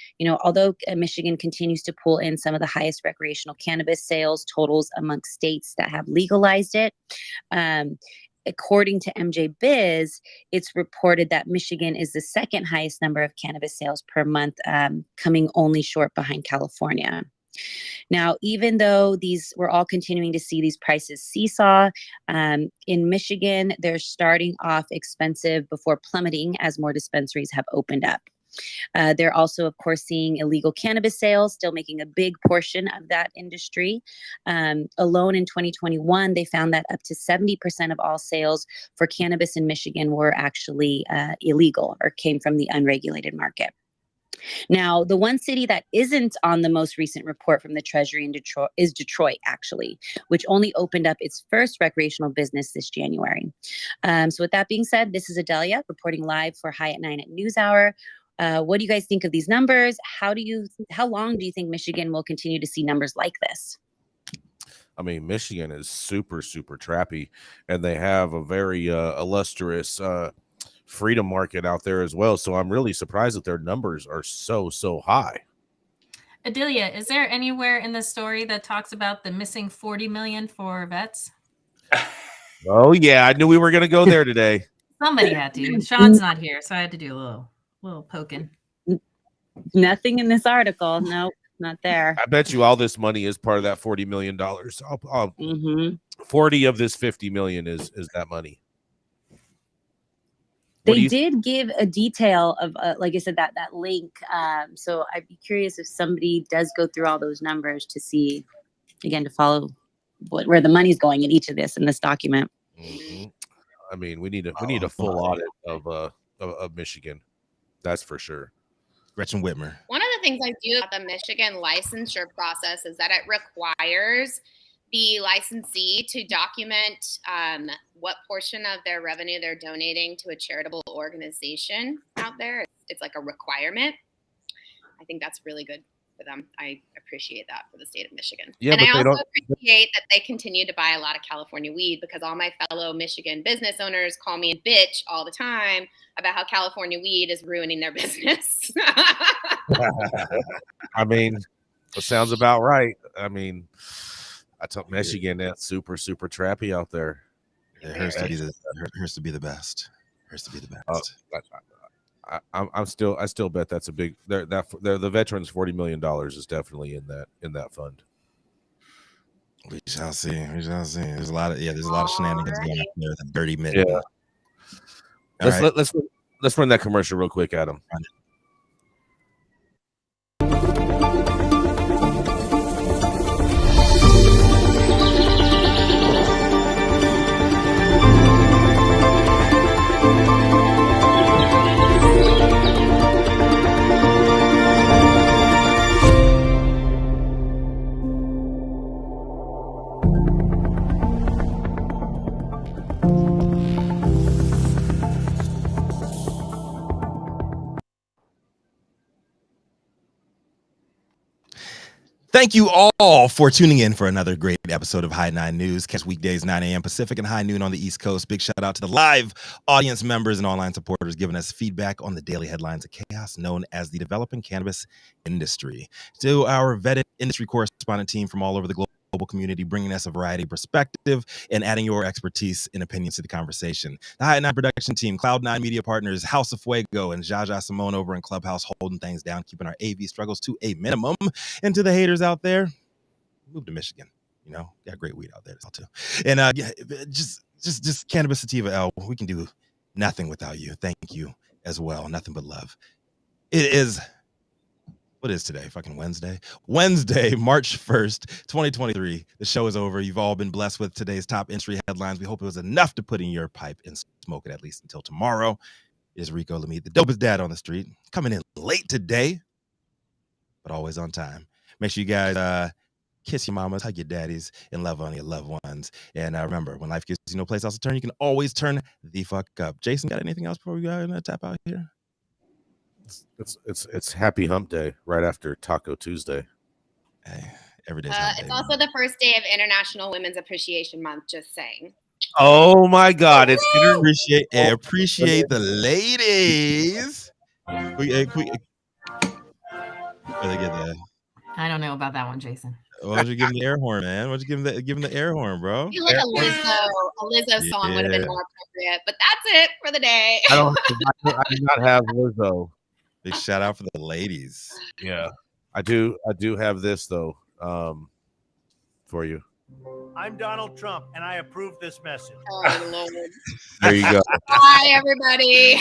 although Michigan continues to pull in some of the highest recreational cannabis sales totals amongst states that have legalized it, according to MJ Biz, it's reported that Michigan is the second highest number of cannabis sales per month, coming only short behind California. Now, even though we're all continuing to see these prices seesaw, in Michigan, they're starting off expensive before plummeting as more dispensaries have opened up. They're also, of course, seeing illegal cannabis sales, still making a big portion of that industry. Alone in 2021, they found that up to 70% of all sales for cannabis in Michigan were actually illegal or came from the unregulated market. Now, the one city that isn't on the most recent report from the Treasury in Detroit is Detroit, actually, which only opened up its first recreational business this January. So with that being said, this is Adelia reporting live for High at 9 at NewsHour. What do you guys think of these numbers? How long do you think Michigan will continue to see numbers like this? I mean, Michigan is super, super trappy, and they have a very illustrious freedom market out there as well. So I'm really surprised that their numbers are so high. Adelia, is there anywhere in the story that talks about the missing $40 million for vets? Oh yeah, I knew we were going to go there today. Somebody had to. Sean's not here, so I had to do a little poking. Nothing in this article. Nope, not there. I bet you all this money is part of that $40 million. 40 of this 50 million is that money. They did give a detail of, like I said, that link. So I'd be curious if somebody does go through all those numbers to see, again, to follow where the money's going in each of this in this document. Mm-hmm. I mean, we need a full audit of Michigan. That's for sure. Gretchen Whitmer. One of the things I do about the Michigan licensure process is that it requires the licensee to document what portion of their revenue they're donating to a charitable organization out there. It's like a requirement. I think that's really good for them. I appreciate that for the state of Michigan. Yeah, and I also appreciate that they continue to buy a lot of California weed, because all my fellow Michigan business owners call me a bitch all the time about how California weed is ruining their business. I mean, it sounds about right. I mean, I told Michigan that's super trappy out there. It hurts to be the best. Hurts to be the best. I still bet that's a big. The veterans $40 million is definitely in that fund. We shall see. There's a lot of shenanigans going on there with a dirty mitten. Yeah. Let's run that commercial real quick, Adam. Thank you all for tuning in for another great episode of High 9 News. Catch weekdays 9 a.m. Pacific and high noon on the East Coast. Big shout out to the live audience members and online supporters giving us feedback on the daily headlines of chaos known as the developing cannabis industry. To our vetted industry correspondent team from all over the global community, bringing us a variety of perspective and adding your expertise and opinions to the conversation. The High 9 production team, Cloud9 Media Partners, House of Fuego, and Jaja Simone over in Clubhouse holding things down, keeping our AV struggles to a minimum. And to the haters out there, move to Michigan. You know, got great weed out there too. And yeah, just cannabis sativa L. We can do nothing without you. Thank you as well. Nothing but love. It is. What is today? Fucking Wednesday. Wednesday, March 1st, 2023. The show is over. You've all been blessed with today's top industry headlines. We hope it was enough to put in your pipe and smoke it at least until tomorrow. It is Rico Lamitte, the dopest dad on the street, coming in late today, but always on time. Make sure you guys kiss your mamas, hug your daddies, and love on your loved ones. And remember, when life gives you no place else to turn, you can always turn the fuck up. Jason, got anything else before we go tap out here? It's Happy Hump Day right after Taco Tuesday. Hey, every day. It's also the first day of International Women's Appreciation Month. Just saying. Oh my God! It's appreciate the ladies. Where they get that? I don't know about that one, Jason. Why don't you give him the air horn, man? Why don't you give him the air horn, bro? I feel like a Lizzo song would have been more appropriate, but that's it for the day. I do not have Lizzo. Big shout out for the ladies. Yeah, I do have this though, for you. I'm Donald Trump, and I approve this message. Oh, Lord. There you go. Bye, everybody.